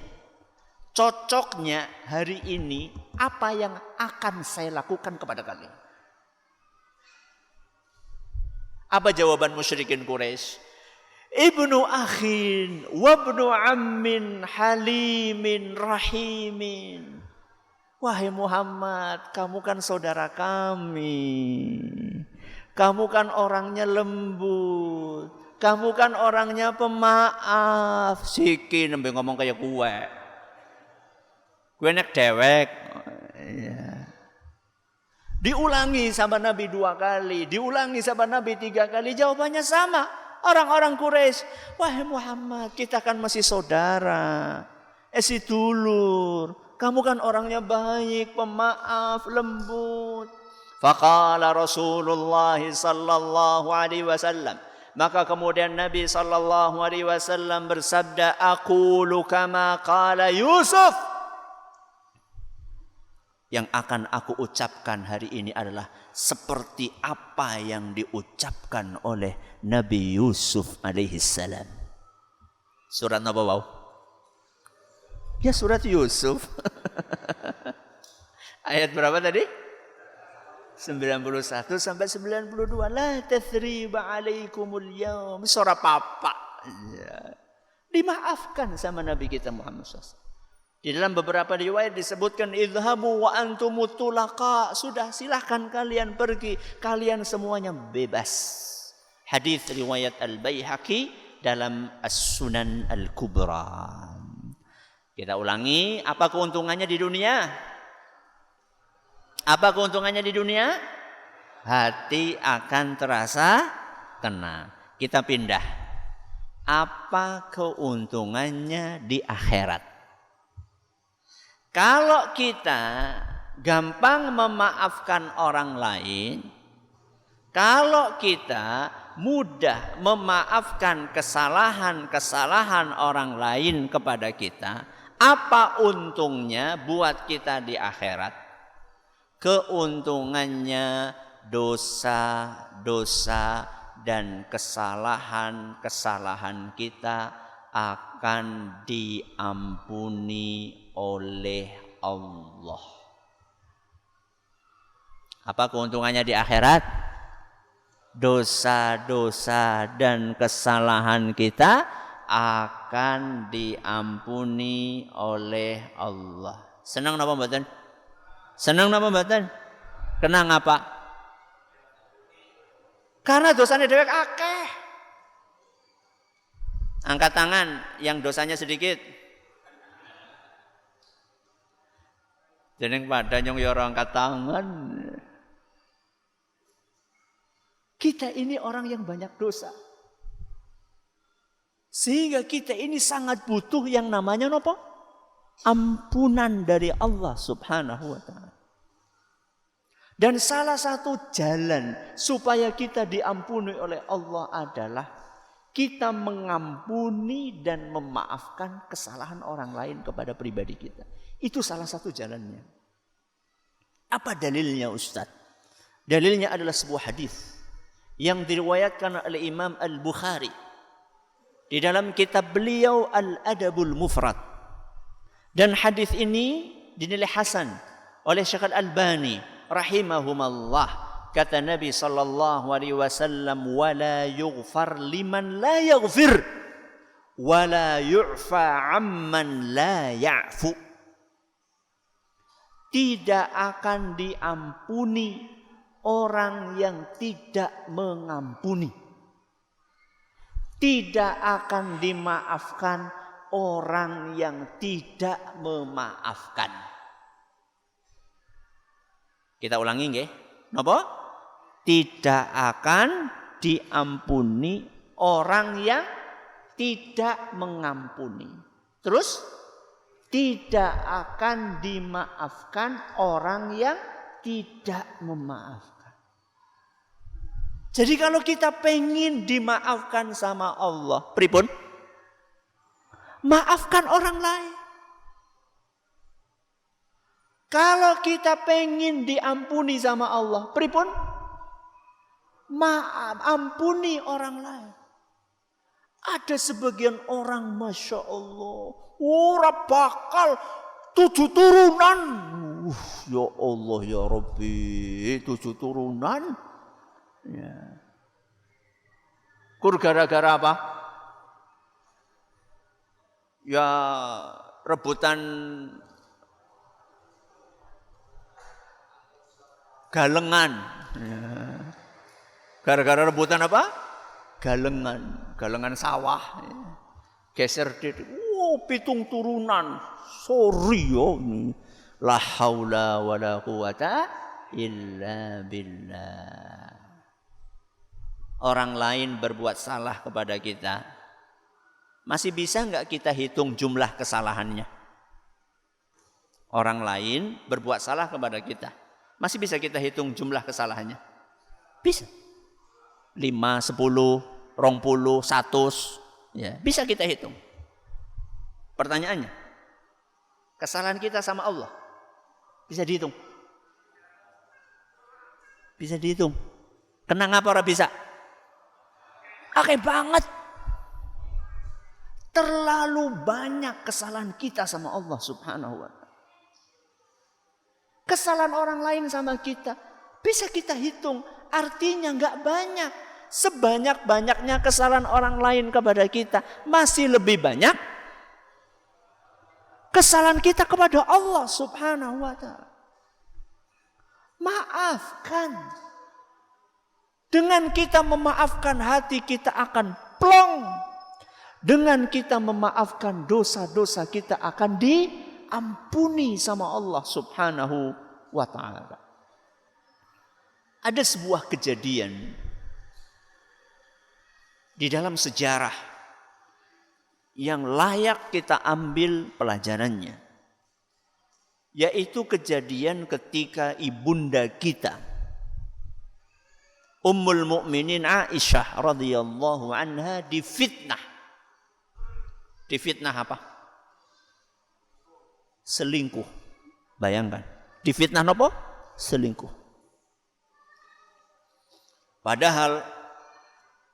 [SPEAKER 1] cocoknya hari ini apa yang akan saya lakukan kepada kalian? Apa jawaban musyrikin Quraisy? Ibnu akhin wa ibnu ammin halimin rahimin. Wahai Muhammad, kamu kan saudara kami. Kamu kan orangnya lembut. Kamu kan orangnya pemaaf. Siki nembe ngomong kayak gue. Gue nek dewek. Diulangi sama Nabi 2 kali, diulangi sama Nabi 3 kali, jawabannya sama. Orang-orang Quraisy, wahai Muhammad, kita kan masih saudara. Si dulur, kamu kan orangnya baik, pemaaf, lembut. Faqala Rasulullah sallallahu alaihi wasallam. Maka kemudian Nabi sallallahu alaihi wasallam bersabda, aqulu kama qala Yusuf. Yang akan aku ucapkan hari ini adalah seperti apa yang diucapkan oleh Nabi Yusuf alaihi salam. Surat apa bau? Ya surat Yusuf. Ayat berapa tadi? 91 sampai 92. La tathriba alaikumul yaum. Surah papa. Ya. Dimaafkan sama Nabi kita Muhammad SAW. Di dalam beberapa riwayat disebutkan idhabu wa antumut tulaqa. Sudah silahkan kalian pergi. Kalian semuanya bebas. Hadis riwayat Al-Baihaqi dalam As-Sunan Al-Kubra. Kita ulangi, apa keuntungannya di dunia? Apa keuntungannya di dunia? Hati akan terasa tenang. Kita pindah. Apa keuntungannya di akhirat? Kalau kita gampang memaafkan orang lain, kalau kita mudah memaafkan kesalahan-kesalahan orang lain kepada kita, apa untungnya buat kita di akhirat? Keuntungannya dosa-dosa dan kesalahan-kesalahan kita akan diampuni oleh Allah. Apa keuntungannya di akhirat? Dosa-dosa dan kesalahan kita akan diampuni oleh Allah. Senang napa mboten? Senang napa mboten? Kenang apa? Karena dosanya dhewek akeh. Angkat tangan yang dosanya sedikit. Jeneng pada nyong ya ora angkat tangan. Kita ini orang yang banyak dosa. Sehingga kita ini sangat butuh yang namanya apa? Ampunan dari Allah Subhanahu wa ta'ala. Dan salah satu jalan supaya kita diampuni oleh Allah adalah kita mengampuni dan memaafkan kesalahan orang lain kepada pribadi kita. Itu salah satu jalannya. Apa dalilnya Ustaz? Dalilnya adalah sebuah hadis yang diriwayatkan oleh Imam Al-Bukhari di dalam kitab beliau Al-Adabul Mufrad. Dan hadis ini dinilai hasan oleh Syekh Al-Albani rahimahumallah. Kata Nabi sallallahu alaihi wasallam, "Wala yughfar liman la yaghfir, wala yu'fa amman la ya'fu." Tidak akan diampuni orang yang tidak mengampuni. Tidak akan dimaafkan orang yang tidak memaafkan. Kita ulangi nggih. Napa? Tidak akan diampuni orang yang tidak mengampuni. Terus tidak akan dimaafkan orang yang tidak memaafkan. Jadi kalau kita pengen dimaafkan sama Allah, pripun? Maafkan orang lain. Kalau kita pengen diampuni sama Allah, pripun? Ampuni orang lain. Ada sebagian orang, Masya Allah, ora bakal 7 turunan. Ya Allah ya Rabbi, 7 turunan. Ya. Kur gara-gara apa? Ya rebutan galengan. Ya. Gara-gara rebutan apa? Galengan sawah. Ya. Geser dit. Wow, 7 turunan. Sorry yo. La haula wala quwata illa billah. Orang lain berbuat salah kepada kita, masih bisa enggak kita hitung jumlah kesalahannya? orang lain berbuat salah kepada kita. Masih bisa kita hitung jumlah kesalahannya? Bisa. 5, 10, 20, 100. Ya, bisa kita hitung. Pertanyaannya, kesalahan kita sama Allah bisa dihitung? Bisa dihitung. Kenang apa orang bisa? Oke banget. Terlalu banyak kesalahan kita sama Allah Subhanahu wa ta'ala. Kesalahan orang lain sama kita bisa kita hitung. Artinya enggak banyak. Sebanyak-banyaknya kesalahan orang lain kepada kita, masih lebih banyak kesalahan kita kepada Allah Subhanahu wa ta'ala. Maafkan. Dengan kita memaafkan, hati kita akan plong. Dengan kita memaafkan, dosa-dosa kita akan diampuni sama Allah Subhanahu wa ta'ala. Ada sebuah kejadian di dalam sejarah yang layak kita ambil pelajarannya, yaitu kejadian ketika ibunda kita Ummul Mukminin Aisyah radhiyallahu anha difitnah. Difitnah apa? Selingkuh. Bayangkan, difitnah apa? Selingkuh. Padahal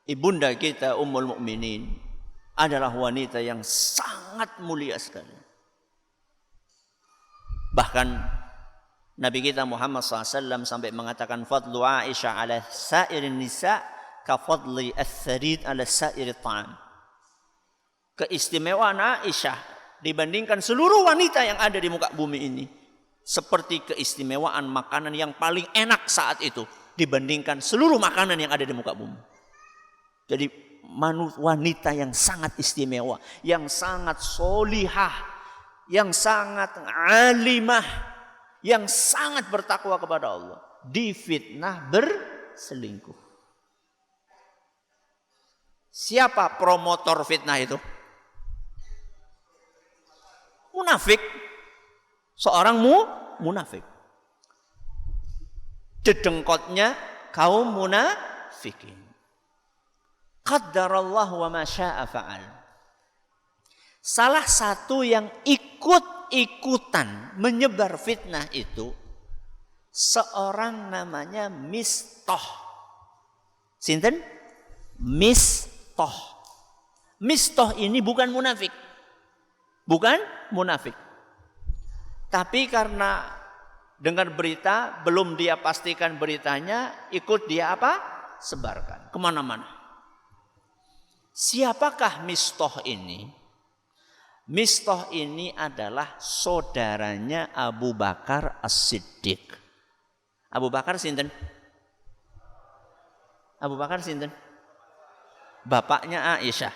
[SPEAKER 1] ibunda kita Ummul Mukminin adalah wanita yang sangat mulia sekali. Bahkan Nabi kita Muhammad SAW sampai mengatakan fadlu Aisyah ala sairin nisa ka fadli as-sarid ala sairi ta'am. Keistimewaan Aisyah dibandingkan seluruh wanita yang ada di muka bumi ini seperti keistimewaan makanan yang paling enak saat itu dibandingkan seluruh makanan yang ada di muka bumi. Jadi wanita yang sangat istimewa, yang sangat solihah, yang sangat alimah, yang sangat bertakwa kepada Allah, difitnah berselingkuh. Siapa promotor fitnah itu? Munafik. Seorang munafik. Dedengkotnya kaum munafikin. Qaddarallahu wa ma syaa fa'al. Salah satu yang ikut-ikutan menyebar fitnah itu seorang namanya Mistah. Sinten? Mistah. Mistah ini bukan munafik. Bukan munafik. Tapi karena dengar berita, belum dia pastikan beritanya, ikut dia apa? Sebarkan kemana-mana. Siapakah Mistah ini? Mistah ini adalah saudaranya Abu Bakar As-Siddiq. Abu Bakar sinten? Abu Bakar sinten? Bapaknya Aisyah.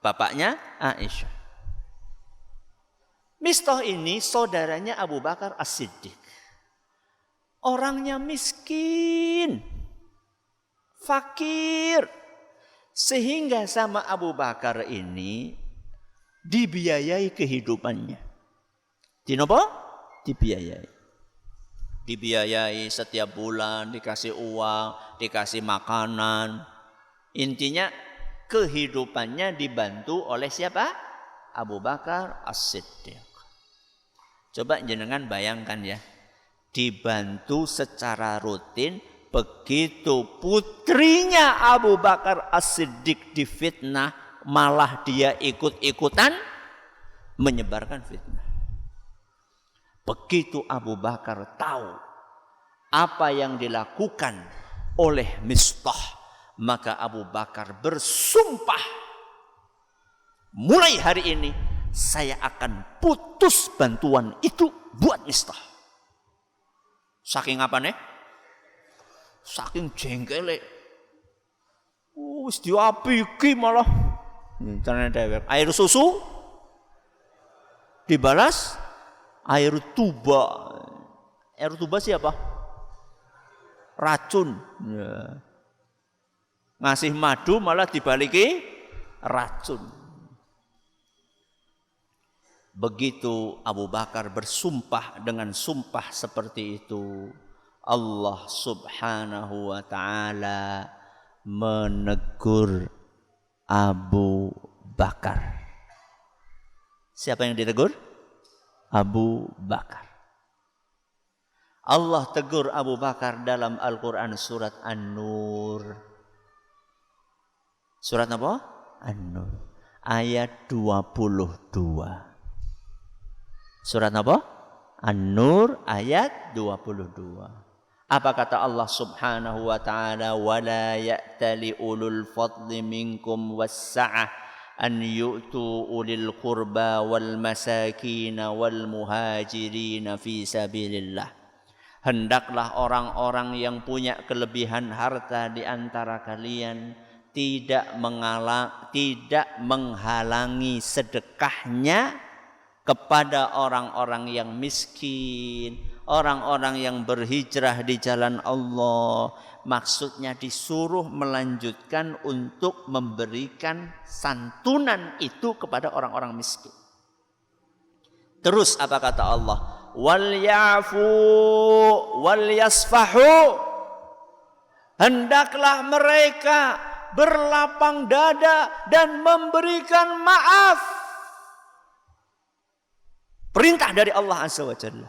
[SPEAKER 1] Bapaknya Aisyah. Mistah ini saudaranya Abu Bakar As-Siddiq. Orangnya miskin, fakir, sehingga sama Abu Bakar ini dibiayai kehidupannya. Dinopo? Dibiayai. Dibiayai setiap bulan, dikasih uang, dikasih makanan. Intinya kehidupannya dibantu oleh siapa? Abu Bakar As-Siddiq. Coba jenengan bayangkan ya, dibantu secara rutin, begitu putrinya Abu Bakar As-Siddiq difitnah, malah dia ikut-ikutan menyebarkan fitnah. Begitu Abu Bakar tahu apa yang dilakukan oleh Mistah, maka Abu Bakar bersumpah, mulai hari ini saya akan putus bantuan itu buat Mistah. Saking apa nih? Saking jengkele. Wis diapiki malah. Air susu dibalas air tuba. Air tuba siapa? Racun. Ya. Ngasih madu malah dibaliki racun. Begitu Abu Bakar bersumpah dengan sumpah seperti itu, Allah Subhanahu wa taala menegur Abu Bakar. Siapa yang ditegur? Abu Bakar. Allah tegur Abu Bakar dalam Al-Quran surat An-Nur. Surat apa? An-Nur. Ayat 22. Surat apa? An-Nur ayat 22. Apa kata Allah Subhanahu wa taala? Wala ya'tali ulul fadli minkum was-sa'ah an yu'tu ulil qurba wal masakin wal muhajirin fi sabilillah. Hendaklah orang-orang yang punya kelebihan harta di antara kalian tidak menghalangi sedekahnya kepada orang-orang yang miskin, orang-orang yang berhijrah di jalan Allah. Maksudnya disuruh melanjutkan untuk memberikan santunan itu kepada orang-orang miskin. Terus apa kata Allah? Wal ya'fu wal yasfahu. Hendaklah mereka berlapang dada dan memberikan maaf. Perintah dari Allah Azza wa Jalla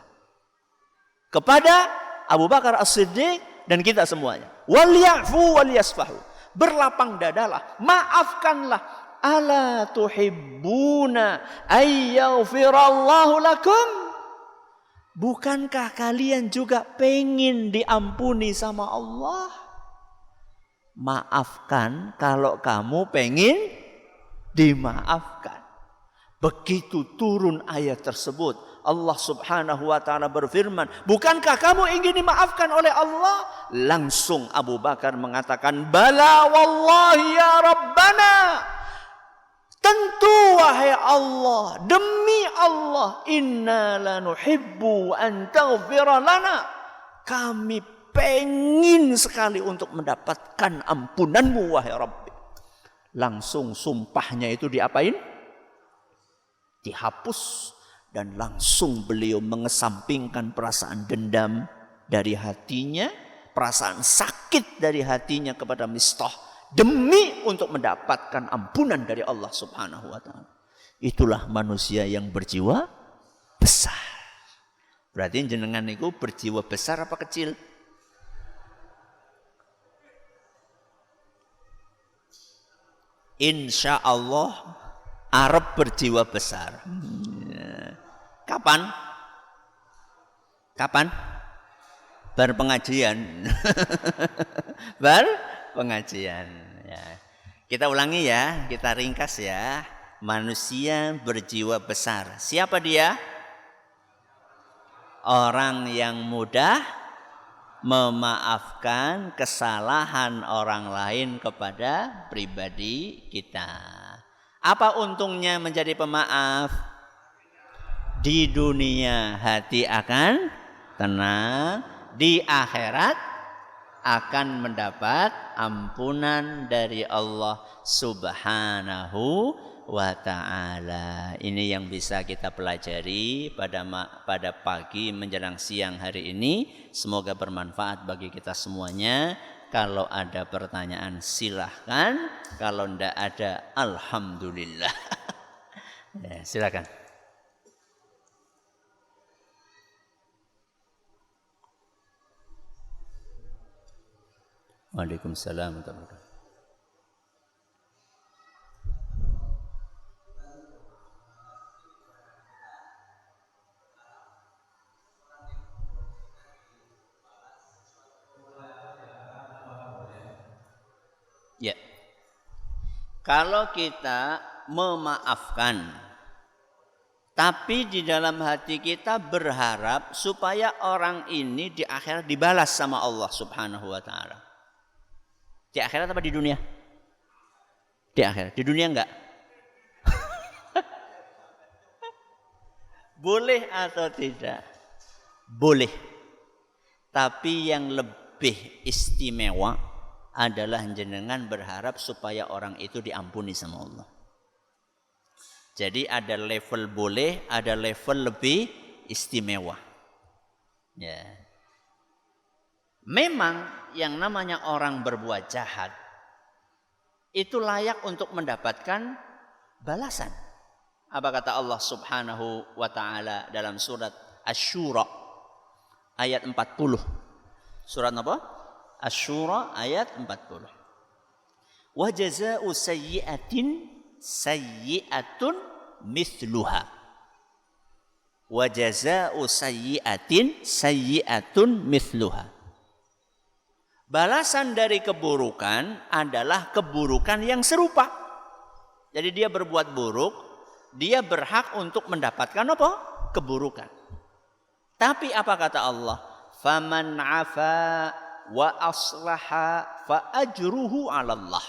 [SPEAKER 1] kepada Abu Bakar As-Siddiq dan kita semuanya. Wal ya'fu wal yasfahu. Berlapang dadalah, maafkanlah. Ala tuhibbuna ayyaghfirallahu lakum. Bukankah kalian juga pengen diampuni sama Allah? Maafkan kalau kamu pengen dimaafkan. Begitu turun ayat tersebut, Allah Subhanahu wa taala berfirman, bukankah kamu ingin dimaafkan oleh Allah? Langsung Abu Bakar mengatakan, bala wallahi ya Rabbana. Tentu wahai Allah, demi Allah, inna lanuhibbu an taghfira lana. Kami pengin sekali untuk mendapatkan ampunanmu wahai Rabbi. Langsung sumpahnya itu diapain? Dihapus, dan langsung beliau mengesampingkan perasaan dendam dari hatinya, perasaan sakit dari hatinya kepada Mistah demi untuk mendapatkan ampunan dari Allah Subhanahu wa taala. Itulah manusia yang berjiwa besar. Berarti jenengan itu berjiwa besar apa kecil? Insya Allah Arab berjiwa besar. Kapan? Kapan? Berpengajian. Berpengajian. Ya. Kita ulangi ya, kita ringkas ya. Manusia berjiwa besar. Siapa dia? Orang yang mudah memaafkan kesalahan orang lain kepada pribadi kita. Apa untungnya menjadi pemaaf? Di dunia hati akan tenang, di akhirat akan mendapat ampunan dari Allah Subhanahu wa taala. Ini yang bisa kita pelajari pada pagi menjelang siang hari ini. Semoga bermanfaat bagi kita semuanya. Kalau ada pertanyaan silahkan, kalau tidak ada alhamdulillah. Ya, silakan. Waalaikumsalam warahmatullahi wabarakatuh. Ya. Kalau kita memaafkan, tapi di dalam hati kita berharap supaya orang ini di akhirat dibalas sama Allah Subhanahu wa taala. Di akhirat apa di dunia? Di akhirat. Di dunia enggak? Boleh atau tidak? Boleh. Tapi yang lebih istimewa adalah jenengan berharap supaya orang itu diampuni sama Allah. Jadi ada level boleh, ada level lebih istimewa. Ya. Memang yang namanya orang berbuat jahat itu layak untuk mendapatkan balasan. Apa kata Allah Subhanahu wa taala dalam surat Asy-Syura ayat 40. Surat apa? Asy-Syura ayat 40. Wa jazaa'u sayyi'atin sayyi'atun mithluha. Wa jazaa'u sayyi'atin sayyi'atun mithluha. Balasan dari keburukan adalah keburukan yang serupa. Jadi dia berbuat buruk, dia berhak untuk mendapatkan apa? Keburukan. Tapi apa kata Allah? Faman 'afa wa aslaha fa ajruhu 'ala Allah.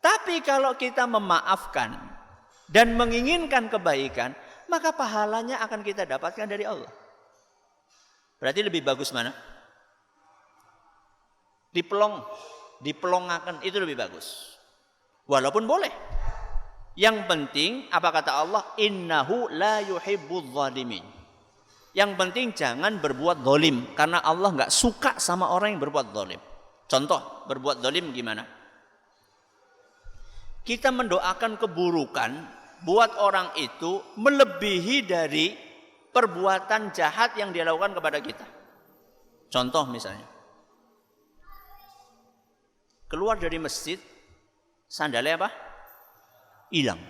[SPEAKER 1] Tapi kalau kita memaafkan dan menginginkan kebaikan, maka pahalanya akan kita dapatkan dari Allah. Berarti lebih bagus mana? Dipelongakan itu lebih bagus. Walaupun boleh. Yang penting apa kata Allah? Innahu la yuhibbudz zalimin. Yang penting jangan berbuat zalim, karena Allah enggak suka sama orang yang berbuat zalim. Contoh, berbuat zalim gimana? Kita mendoakan keburukan buat orang itu melebihi dari perbuatan jahat yang dia lakukan kepada kita. Contoh misalnya, keluar dari masjid, sandalnya apa? Hilang.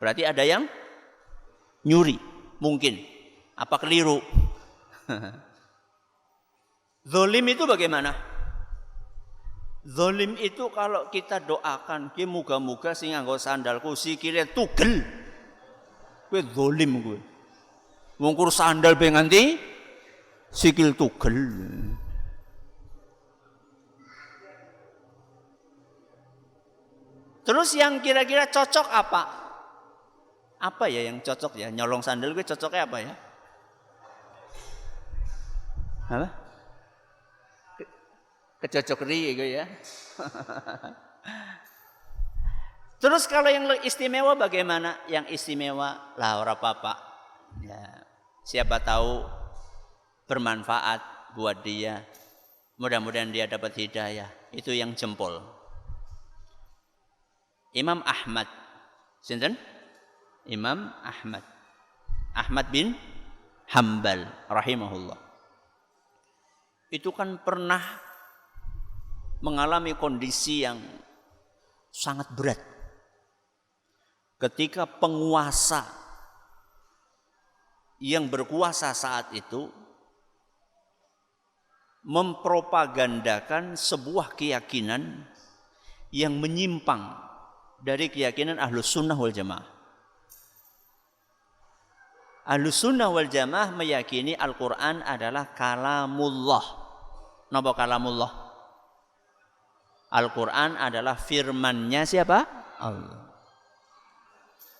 [SPEAKER 1] Berarti ada yang nyuri, mungkin. Apa keliru? Zalim itu bagaimana? Zalim itu kalau kita doakan, ki muga-muga sing nganggo sandalku sikile tugel. Kowe zalim kowe. Wong kur sandal pe nganti sikil tugel. Terus yang kira-kira cocok apa? Apa ya yang cocok ya? Nyolong sandal gue cocoknya apa ya? Apa? Kecocokri gitu ya. Terus kalau yang istimewa bagaimana? Yang istimewa lah ora apa-apa. Ya, siapa tahu bermanfaat buat dia. Mudah-mudahan dia dapat hidayah. Itu yang jempol. Imam Ahmad. Sinten? Imam Ahmad. Ahmad bin Hambal rahimahullah. Itu kan pernah mengalami kondisi yang sangat berat. Ketika penguasa yang berkuasa saat itu mempropagandakan sebuah keyakinan yang menyimpang dari keyakinan Ahlus Sunnah wal Jamaah. Ahlus Sunnah wal Jamaah meyakini Al-Quran adalah kalamullah. Napa kalamullah? Al-Quran adalah firmannya siapa? Allah.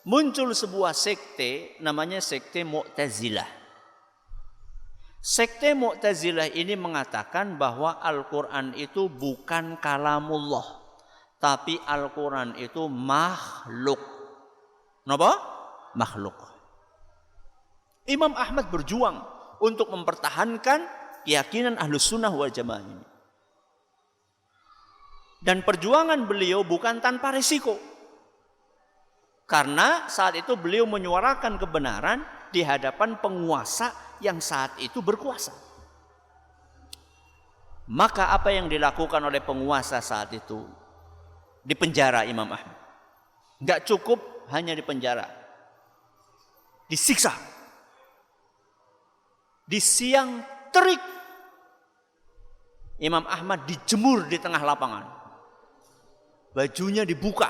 [SPEAKER 1] Muncul sebuah sekte namanya sekte Mu'tazilah. Sekte Mu'tazilah ini mengatakan bahwa Al-Quran itu bukan kalamullah, tapi Al-Quran itu makhluk. Napa? Makhluk. Imam Ahmad berjuang untuk mempertahankan keyakinan Ahlus Sunnah wal Jamaah ini. Dan perjuangan beliau bukan tanpa risiko. Karena saat itu beliau menyuarakan kebenaran di hadapan penguasa yang saat itu berkuasa. Maka apa yang dilakukan oleh penguasa saat itu? Dipenjara Imam Ahmad. Enggak cukup hanya dipenjara. Disiksa. Di siang terik Imam Ahmad dijemur di tengah lapangan. Bajunya dibuka.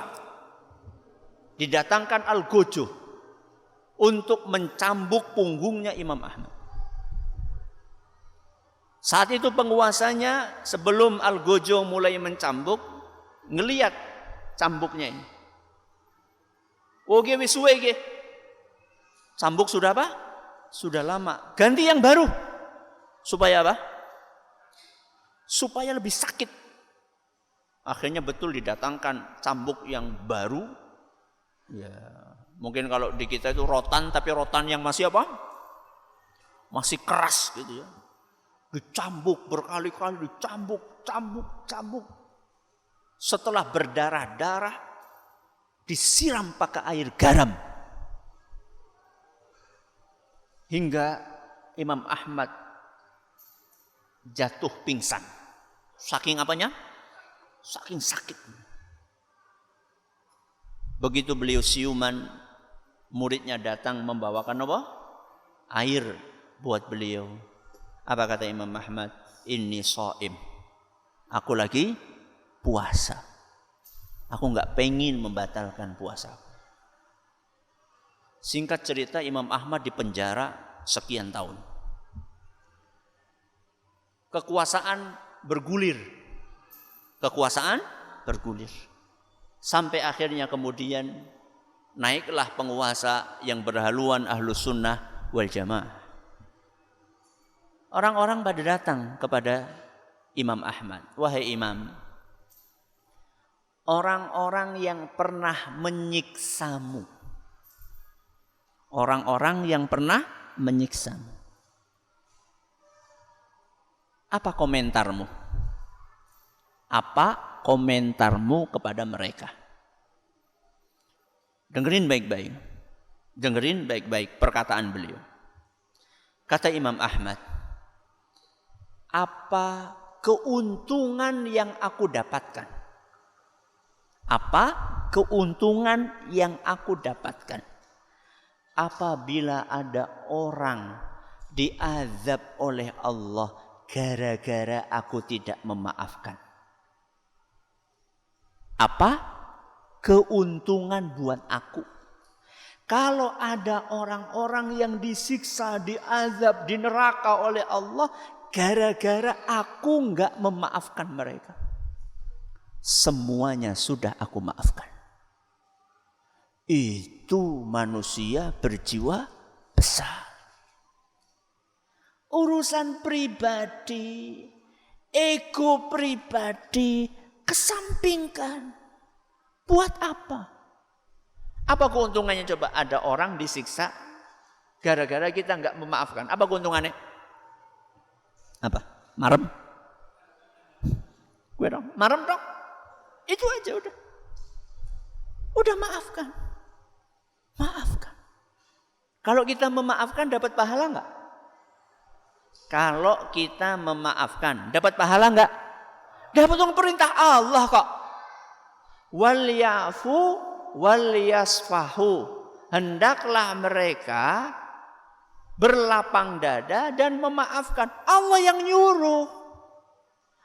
[SPEAKER 1] Didatangkan algojo untuk mencambuk punggungnya Imam Ahmad. Saat itu penguasanya sebelum algojo mulai mencambuk, ngelihat cambuknya ini. Oke wis suwe ge. Cambuk sudah apa? Sudah lama. Ganti yang baru. Supaya apa? Supaya lebih sakit. Akhirnya betul didatangkan cambuk yang baru, Ya, mungkin kalau di kita itu rotan, tapi rotan yang masih apa? Masih keras gitu ya. Dicambuk berkali-kali, dicambuk. Setelah berdarah-darah, disiram pakai air garam. Hingga Imam Ahmad jatuh pingsan. Saking apanya? Saking sakit. Begitu beliau siuman, muridnya datang membawakan apa? Air buat beliau. Apa kata Imam Ahmad? Inni shaim. Aku lagi puasa. Aku enggak pengen membatalkan puasa. Singkat cerita, Imam Ahmad dipenjara sekian tahun. Kekuasaan bergulir. Sampai akhirnya kemudian naiklah penguasa yang berhaluan Ahlus Sunnah wal Jamaah. Orang-orang pada datang kepada Imam Ahmad. Wahai Imam, orang-orang yang pernah menyiksamu. Orang-orang yang pernah menyiksamu. Apa komentarmu? Apa komentarmu kepada mereka? Dengerin baik-baik. Dengerin baik-baik perkataan beliau. Kata Imam Ahmad, apa keuntungan yang aku dapatkan? Apa keuntungan yang aku dapatkan apabila ada orang diazab oleh Allah gara-gara aku tidak memaafkan? Apa keuntungan buat aku? Kalau ada orang-orang yang disiksa, diazab, di neraka oleh Allah gara-gara aku enggak memaafkan mereka. Semuanya sudah aku maafkan. Itu manusia berjiwa besar. Urusan pribadi, ego pribadi kesampingkan. Buat apa? Apa keuntungannya coba ada orang disiksa gara-gara kita enggak memaafkan? Apa keuntungannya? Apa? Marem? Gue dong, marem dong. Itu aja udah. Udah maafkan. Maafkan. Kalau kita memaafkan dapat pahala enggak? Kalau kita memaafkan dapat pahala enggak? Dapat dong, perintah Allah kok. Wal yafu wal yasfahu. Hendaklah mereka berlapang dada dan memaafkan. Allah yang nyuruh.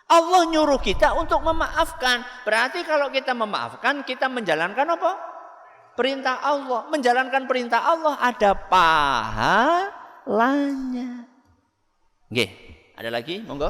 [SPEAKER 1] Allah nyuruh kita untuk memaafkan. Berarti kalau kita memaafkan, kita menjalankan apa? Perintah Allah. Menjalankan perintah Allah ada pahalanya. Oke, ada lagi? Monggo.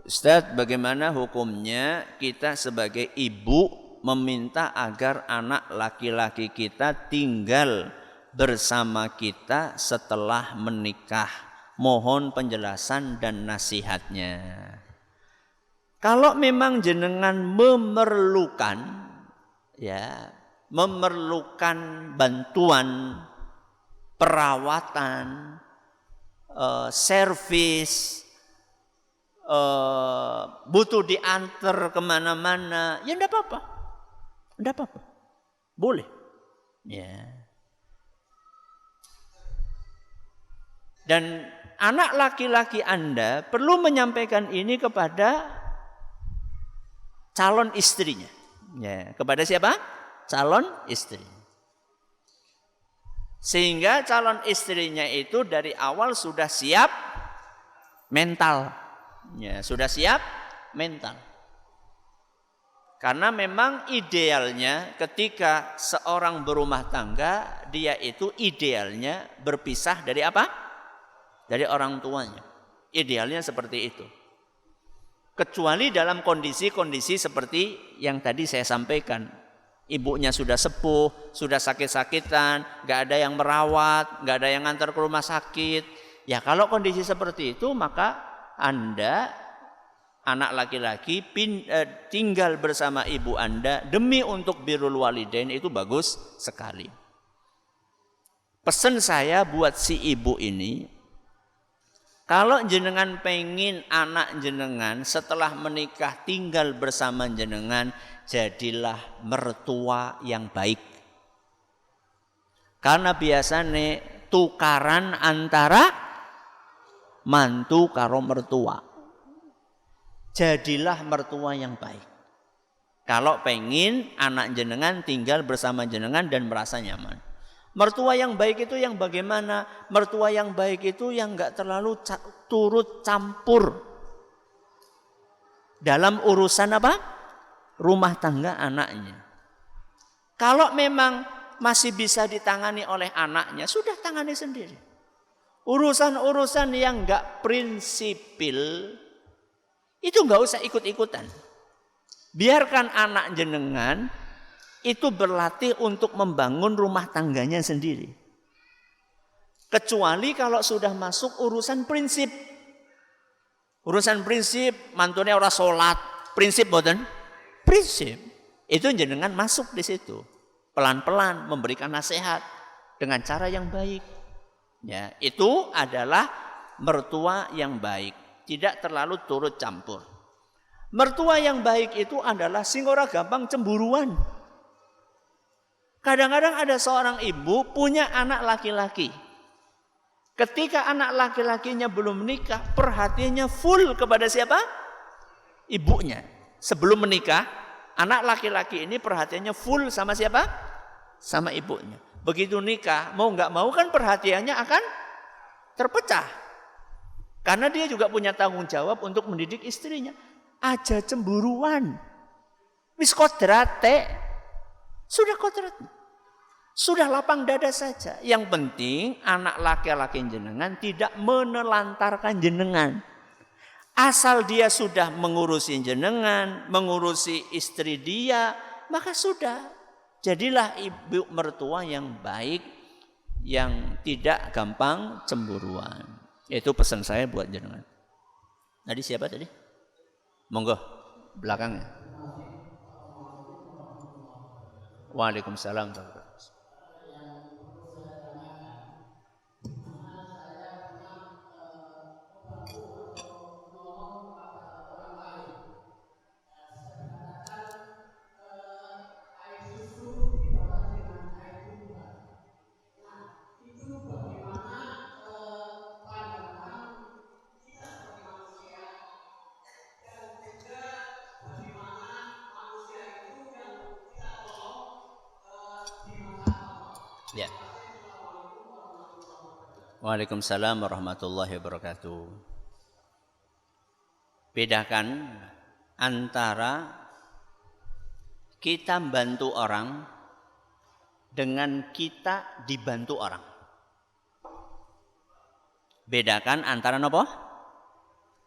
[SPEAKER 1] Ustaz, bagaimana hukumnya kita sebagai ibu meminta agar anak laki-laki kita tinggal bersama kita setelah menikah? Mohon penjelasan dan nasihatnya. Kalau memang jenengan memerlukan bantuan perawatan, servis, butuh diantar kemana-mana, ya enggak apa-apa. Enggak apa-apa. Boleh. Ya. Dan anak laki-laki Anda perlu menyampaikan ini kepada calon istrinya. Ya, kepada siapa? Calon istri. Sehingga calon istrinya itu dari awal sudah siap mental. Ya, sudah siap mental. Karena memang idealnya ketika seorang berumah tangga, dia itu idealnya berpisah dari apa? Dari orang tuanya. Idealnya seperti itu. Kecuali dalam kondisi-kondisi seperti yang tadi saya sampaikan. Ibunya sudah sepuh, sudah sakit-sakitan, gak ada yang merawat, gak ada yang ngantar ke rumah sakit. Ya kalau kondisi seperti itu maka Anda anak laki-laki tinggal bersama ibu Anda demi untuk birrul walidain itu bagus sekali. Pesan saya buat si ibu ini, kalau jenengan pengen anak jenengan setelah menikah tinggal bersama jenengan, jadilah mertua yang baik. Karena biasanya tukaran antara mantu karo mertua. Jadilah mertua yang baik. Kalau pengen anak jenengan tinggal bersama jenengan dan merasa nyaman. Mertua yang baik itu yang bagaimana? Mertua yang baik itu yang enggak terlalu turut campur dalam urusan apa? Rumah tangga anaknya. Kalau memang masih bisa ditangani oleh anaknya, sudah tangani sendiri. Urusan-urusan yang enggak prinsipil itu enggak usah ikut-ikutan. Biarkan anak jenengan itu berlatih untuk membangun rumah tangganya sendiri. Kecuali kalau sudah masuk urusan prinsip. Urusan prinsip, mantune ora salat, prinsip boten? Prinsip. Itu jenengan masuk di situ. Pelan-pelan memberikan nasihat dengan cara yang baik. Ya, itu adalah mertua yang baik, tidak terlalu turut campur. Mertua yang baik itu adalah sing ora gampang cemburuan. Kadang-kadang ada seorang ibu punya anak laki-laki. Ketika anak laki-lakinya belum menikah, perhatiannya full kepada siapa? Ibunya. Sebelum menikah, anak laki-laki ini perhatiannya full sama siapa? Sama ibunya. Begitu nikah, mau nggak mau kan perhatiannya akan terpecah. Karena dia juga punya tanggung jawab untuk mendidik istrinya. Aja cemburuan. Wis kodrate. Sudah kodrat. Sudah lapang dada saja. Yang penting anak laki-laki jenengan tidak menelantarkan jenengan. Asal dia sudah mengurusi jenengan, mengurusi istri dia, maka sudah. Jadilah ibu mertua yang baik, yang tidak gampang cemburuan. Itu pesan saya buat jenengan. Tadi siapa tadi? Monggo, belakangnya. Waalaikumsalam. Ya. Waalaikumsalam warahmatullahi wabarakatuh. Bedakan antara kita bantu orang dengan kita dibantu orang. Bedakan antara apa?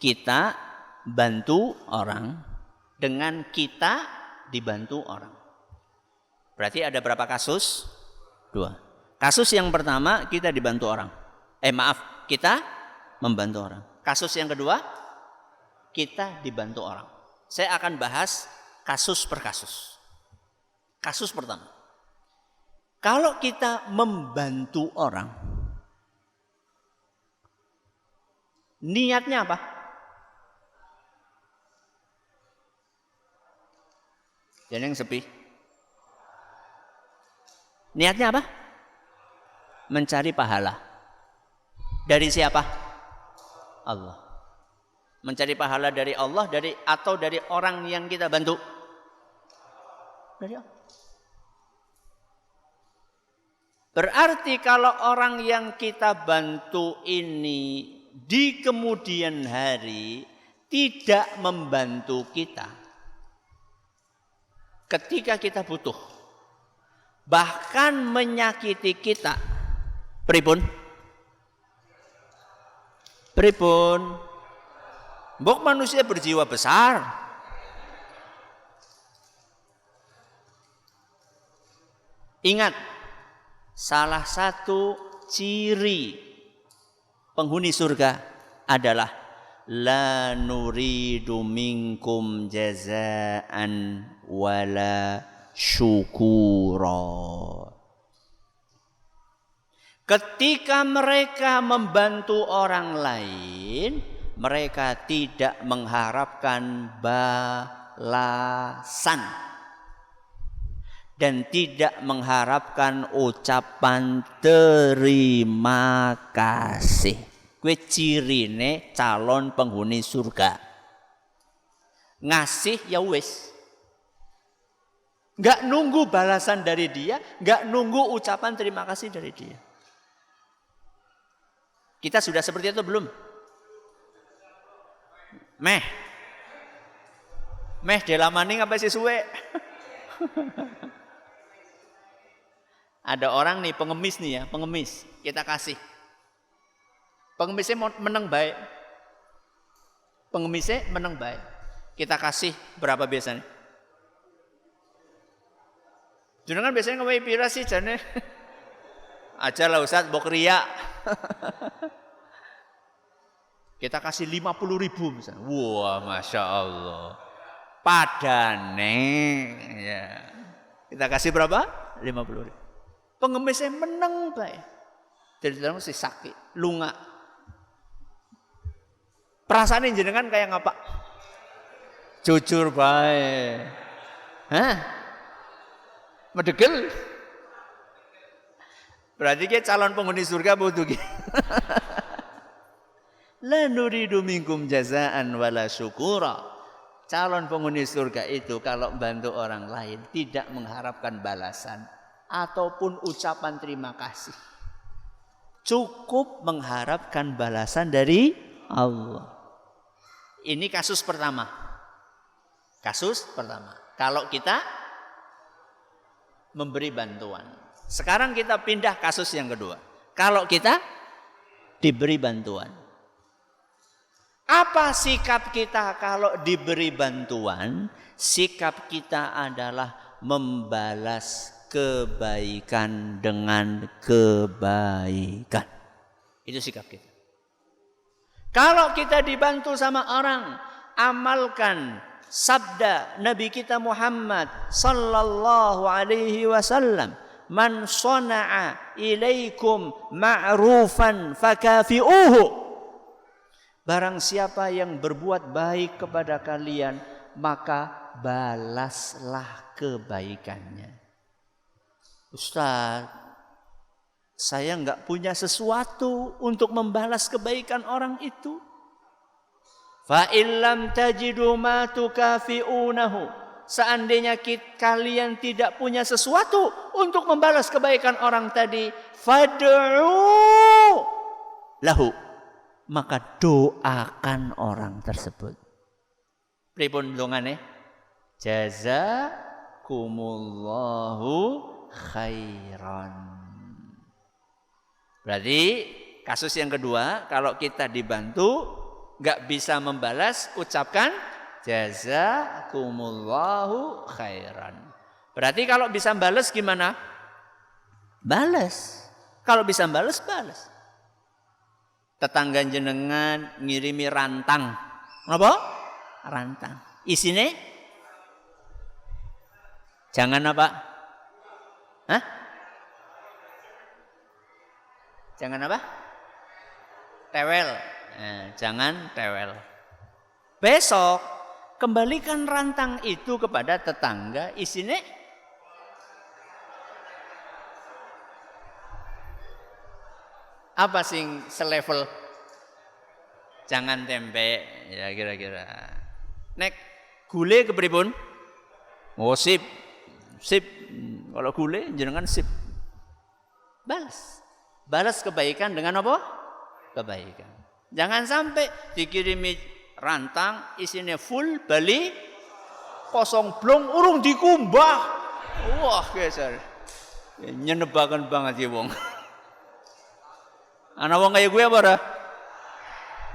[SPEAKER 1] Kita bantu orang dengan kita dibantu orang. Berarti ada berapa kasus? 2. Kasus yang pertama kita dibantu orang. Kita membantu orang. Kasus yang kedua kita dibantu orang. Saya akan bahas kasus per kasus. Kasus pertama. Kalau kita membantu orang, niatnya apa? Jangan yang sepi. Niatnya apa? Mencari pahala. Dari siapa? Allah. Mencari pahala dari Allah atau dari orang yang kita bantu? Dari Allah. Berarti kalau orang yang kita bantu ini di kemudian hari tidak membantu kita ketika kita butuh, bahkan menyakiti kita, pripun? Mbok manusia berjiwa besar. Ingat, salah satu ciri penghuni surga adalah la nuridu minkum jazaan wala syukura. Ketika mereka membantu orang lain, mereka tidak mengharapkan balasan dan tidak mengharapkan ucapan terima kasih. Kuwi cirine calon penghuni surga. Ngasih ya wis. Enggak nunggu balasan dari dia, enggak nunggu ucapan terima kasih dari dia. Kita sudah seperti itu belum? Meh delamaning apa sih suwe? Ada orang nih pengemis nih ya, pengemis. Kita kasih. Pengemisnya menang baik. Pengemisnya menang baik. Kita kasih berapa biasanya? Jenengan biasanya ngomong pira sih jane? Aja lah Ustaz, mbok riya. Kita kasih 50.000 misalnya. Wah, Masya Allah. Padane. Ya. Kita kasih berapa? 50.000. Pengemisnya menang baik. Dari dalam si sakit, lunga. Perasaan jenengan kayak ngapa? Jujur baik. Hah? Medegel? Berarti dia calon penghuni surga butuh gitu. La nuridu minkum jazaan wala syukura. Calon penghuni surga itu kalau bantu orang lain tidak mengharapkan balasan ataupun ucapan terima kasih. Cukup mengharapkan balasan dari Allah. Ini kasus pertama. Kasus pertama. Kalau kita memberi bantuan. Sekarang kita pindah kasus yang kedua. Kalau kita diberi bantuan. Apa sikap kita kalau diberi bantuan? Sikap kita adalah membalas kebaikan dengan kebaikan. Itu sikap kita. Kalau kita dibantu sama orang, amalkan sabda Nabi kita Muhammad sallallahu alaihi wasallam, man sana'a ilaikum ma'rufan fakafi'uhu. Barang siapa yang berbuat baik kepada kalian, maka balaslah kebaikannya. Ustaz, saya enggak punya sesuatu untuk membalas kebaikan orang itu. Fa illam tajidu ma tukafi'unahu. Seandainya kalian tidak punya sesuatu untuk membalas kebaikan orang tadi, fad'u lahu. Maka doakan orang tersebut. Pripun dongane? Jazakumullahu khairan. Berarti kasus yang kedua, kalau kita dibantu enggak bisa membalas, ucapkan jazakumullahu khairan. Berarti kalau bisa balas gimana? Balas. Kalau bisa balas, balas. Tetangga jenengan ngirimi rantang. Apa? Rantang. Isinya? Jangan apa? Hah? Jangan apa? Tewel. Jangan tewel. Besok kembalikan rantang itu kepada tetangga, isinya apa sing selevel? Jangan tempe, ya kira-kira. Nek gule kepripun? Oh sip. Sip. Kalau gule jenengan sip. Balas. Balas kebaikan dengan apa? Kebaikan. Jangan sampai dikirimi rantang isinya full, bali kosong blong urung dikumbah. Wah, geser. Nyenebakan banget ya wong. Ana wong kaya gue apa ora?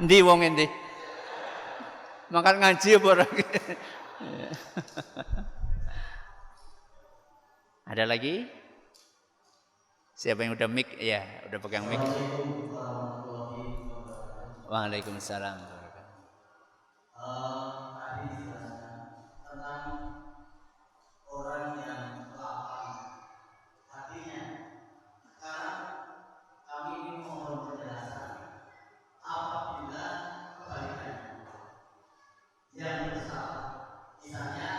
[SPEAKER 1] Endi wong endi? Makan ngaji apa ora? Ada lagi? Siapa yang udah mic? Ya, udah pegang mic. Waalaikumsalam.
[SPEAKER 2] tadi dijelaskan tentang orang yang lapang hatinya. Sekarang kami ingin mohon penjelasan apabila kebalikannya yang bersalah. Misalnya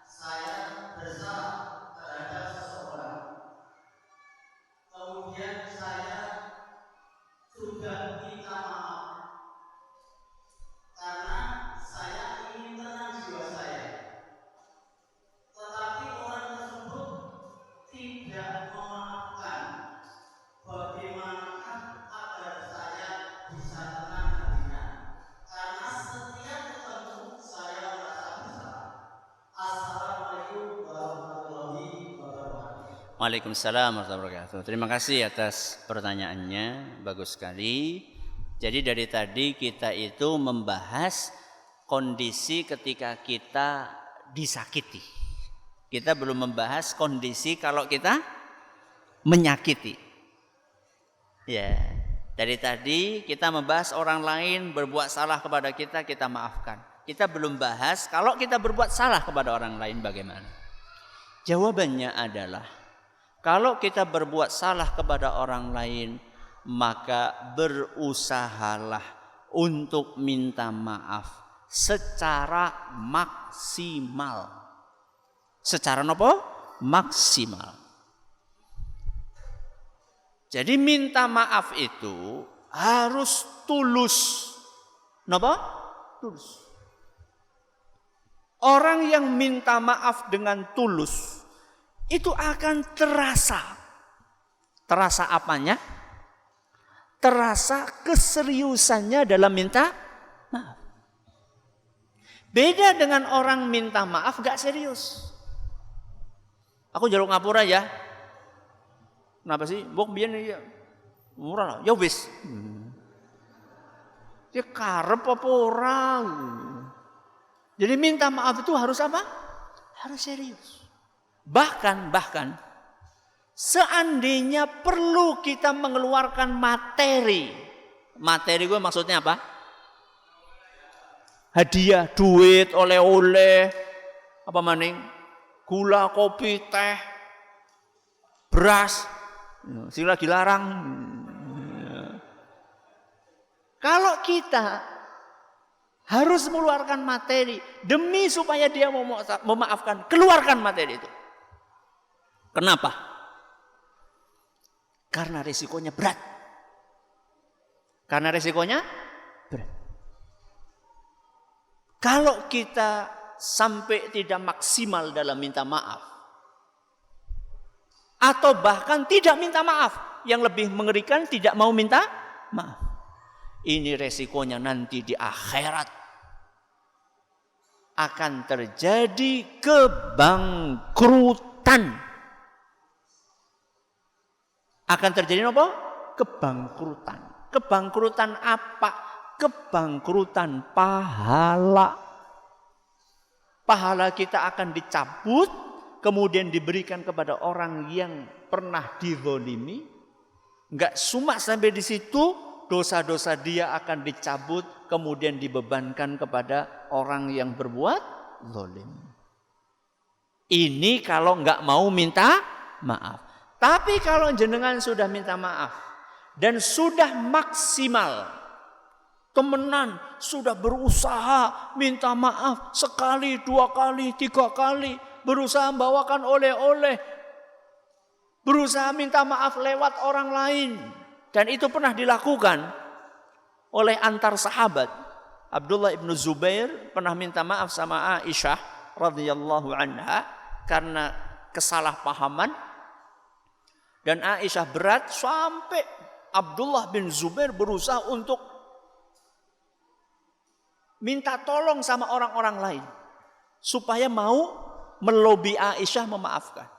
[SPEAKER 2] saya bersalah terhadap seseorang, kemudian saya sudah minta maaf karena saya ingin tenang jiwa saya, tetapi orang tersebut tidak memaafkan. Bagaimanakah agar saya bisa tenang hatinya? Karena setiap ketemu saya merasa bersalah. Assalamualaikum warahmatullahi wabarakatuh.
[SPEAKER 1] Waalaikumsalam warahmatullahi wabarakatuh. Terima kasih atas pertanyaannya, bagus sekali. Jadi dari tadi kita itu membahas kondisi ketika kita disakiti. Kita belum membahas kondisi kalau kita menyakiti. Ya, dari tadi kita membahas orang lain berbuat salah kepada kita, kita maafkan. Kita belum bahas kalau kita berbuat salah kepada orang lain bagaimana. Jawabannya adalah kalau kita berbuat salah kepada orang lain, maka berusahalah untuk minta maaf secara maksimal. Secara apa? Maksimal. Jadi minta maaf itu harus tulus. Napa? Tulus. Orang yang minta maaf dengan tulus itu akan terasa. Terasa apanya? Terasa keseriusannya dalam minta maaf. Beda dengan orang minta maaf gak serius. Aku jaluk ngapura ya. Kenapa sih? Bok biyen ya. Murah lah. Ya wis. Dia karep apa orang. Jadi minta maaf itu harus apa? Harus serius. Bahkan seandainya perlu kita mengeluarkan materi. Materi gue maksudnya apa? Hadiah, duit, oleh-oleh, apa maning? Gula, kopi, teh, beras. Sing lagi larang. Kalau kita harus mengeluarkan materi demi supaya dia memaafkan, keluarkan materi itu. Kenapa? Karena risikonya berat. Karena risikonya berat. Kalau kita sampai tidak maksimal dalam minta maaf, atau bahkan tidak minta maaf, yang lebih mengerikan tidak mau minta maaf, ini resikonya nanti di akhirat akan terjadi kebangkrutan. Akan terjadi apa? Kebangkrutan. Kebangkrutan apa? Kebangkrutan pahala. Pahala kita akan dicabut, kemudian diberikan kepada orang yang pernah dizalimi. Enggak cuma sampai di situ, dosa-dosa dia akan dicabut, kemudian dibebankan kepada orang yang berbuat zalim. Ini kalau enggak mau minta maaf. Tapi kalau jenengan sudah minta maaf dan sudah maksimal, temenan, sudah berusaha minta maaf sekali, 2 kali, 3 kali, berusaha membawakan oleh-oleh, berusaha minta maaf lewat orang lain, dan itu pernah dilakukan oleh antar sahabat. Abdullah ibn Zubair pernah minta maaf sama Aisyah radhiyallahu anha karena kesalahpahaman. Dan Aisyah berat sampai Abdullah bin Zubair berusaha untuk minta tolong sama orang-orang lain supaya mau melobi Aisyah memaafkan.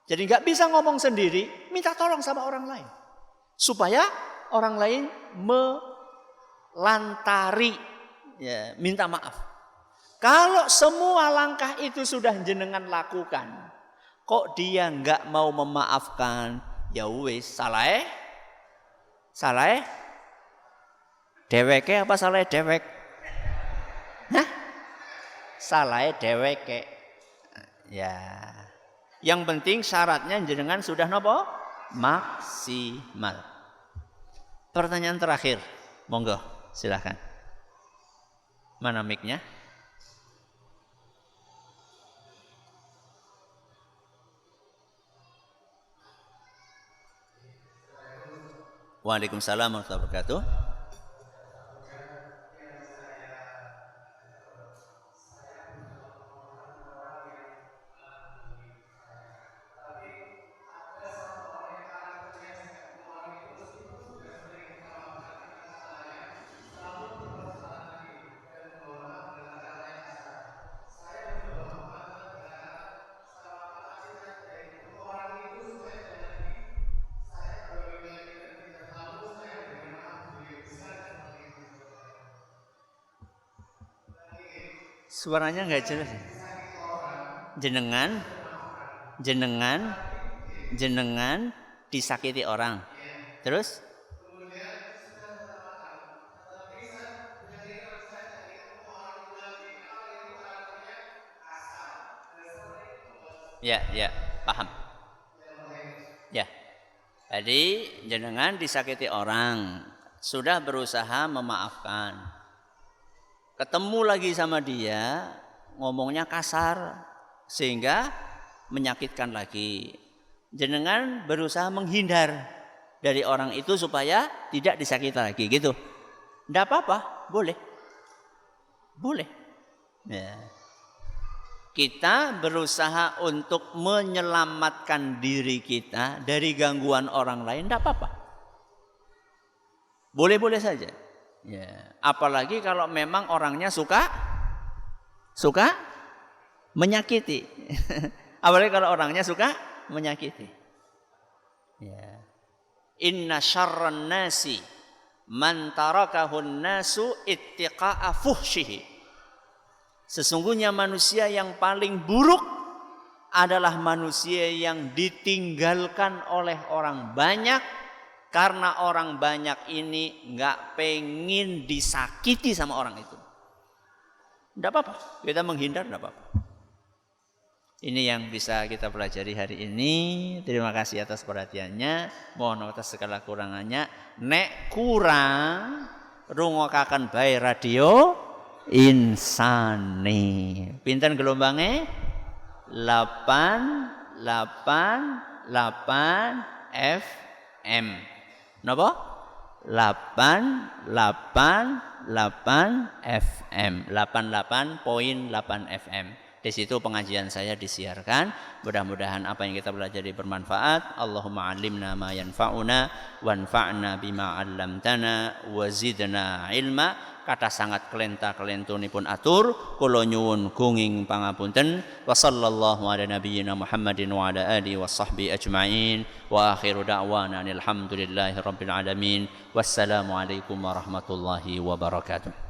[SPEAKER 1] Jadi nggak bisa ngomong sendiri, minta tolong sama orang lain supaya orang lain melantari, ya, minta maaf. Kalau semua langkah itu sudah jenengan lakukan, kok dia nggak mau memaafkan, ya wis salah deweke apa salah dewek? Hah? Salahe dheweke. Ya. Yang penting syaratnya jenengan sudah napa? Maksimal. Pertanyaan terakhir. Monggo, silakan. Mana mic-nya? Waalaikumsalam warahmatullahi wabarakatuh. Suaranya nggak jelas. Jenengan disakiti orang. Terus? Ya, paham. Ya. Jadi jenengan disakiti orang, sudah berusaha memaafkan. Ketemu lagi sama dia, ngomongnya kasar sehingga menyakitkan lagi. Jenengan berusaha menghindar dari orang itu supaya tidak disakiti lagi, gitu. Tidak apa-apa, boleh. Ya. Kita berusaha untuk menyelamatkan diri kita dari gangguan orang lain, tidak apa-apa. Boleh-boleh saja. Ya, apalagi kalau memang orangnya suka menyakiti. Apalagi kalau orangnya suka menyakiti. Ya. Inna syarran nasi man tarakahun nasu ittiqa'a fuhshihi. Sesungguhnya manusia yang paling buruk adalah manusia yang ditinggalkan oleh orang banyak. Karena orang banyak ini nggak pengen disakiti sama orang itu. Tidak apa-apa, kita menghindar tidak apa-apa. Ini yang bisa kita pelajari hari ini. Terima kasih atas perhatiannya. Mohon atas segala kurangannya. Nek kurang, rungokaken bae radio Insani. Pinten gelombangnya? 888 FM. Napa? 888 FM. 88.8 FM. Di situ pengajian saya disiarkan. Mudah-mudahan apa yang kita pelajari bermanfaat. Allahumma 'allimna ma yanfa'una wanfa'na bima 'allamtana wa zidna ilma. Kata sangat kelenta-kelentunipun atur, kula nyuwun gunging pangapunten. Wa sallallahu ala nabiyyina Muhammadin wa ala alihi washabbihi ajmain. Wa akhiru da'wana alhamdulillahi rabbil alamin. Wassalamu alaikum warahmatullahi wabarakatuh.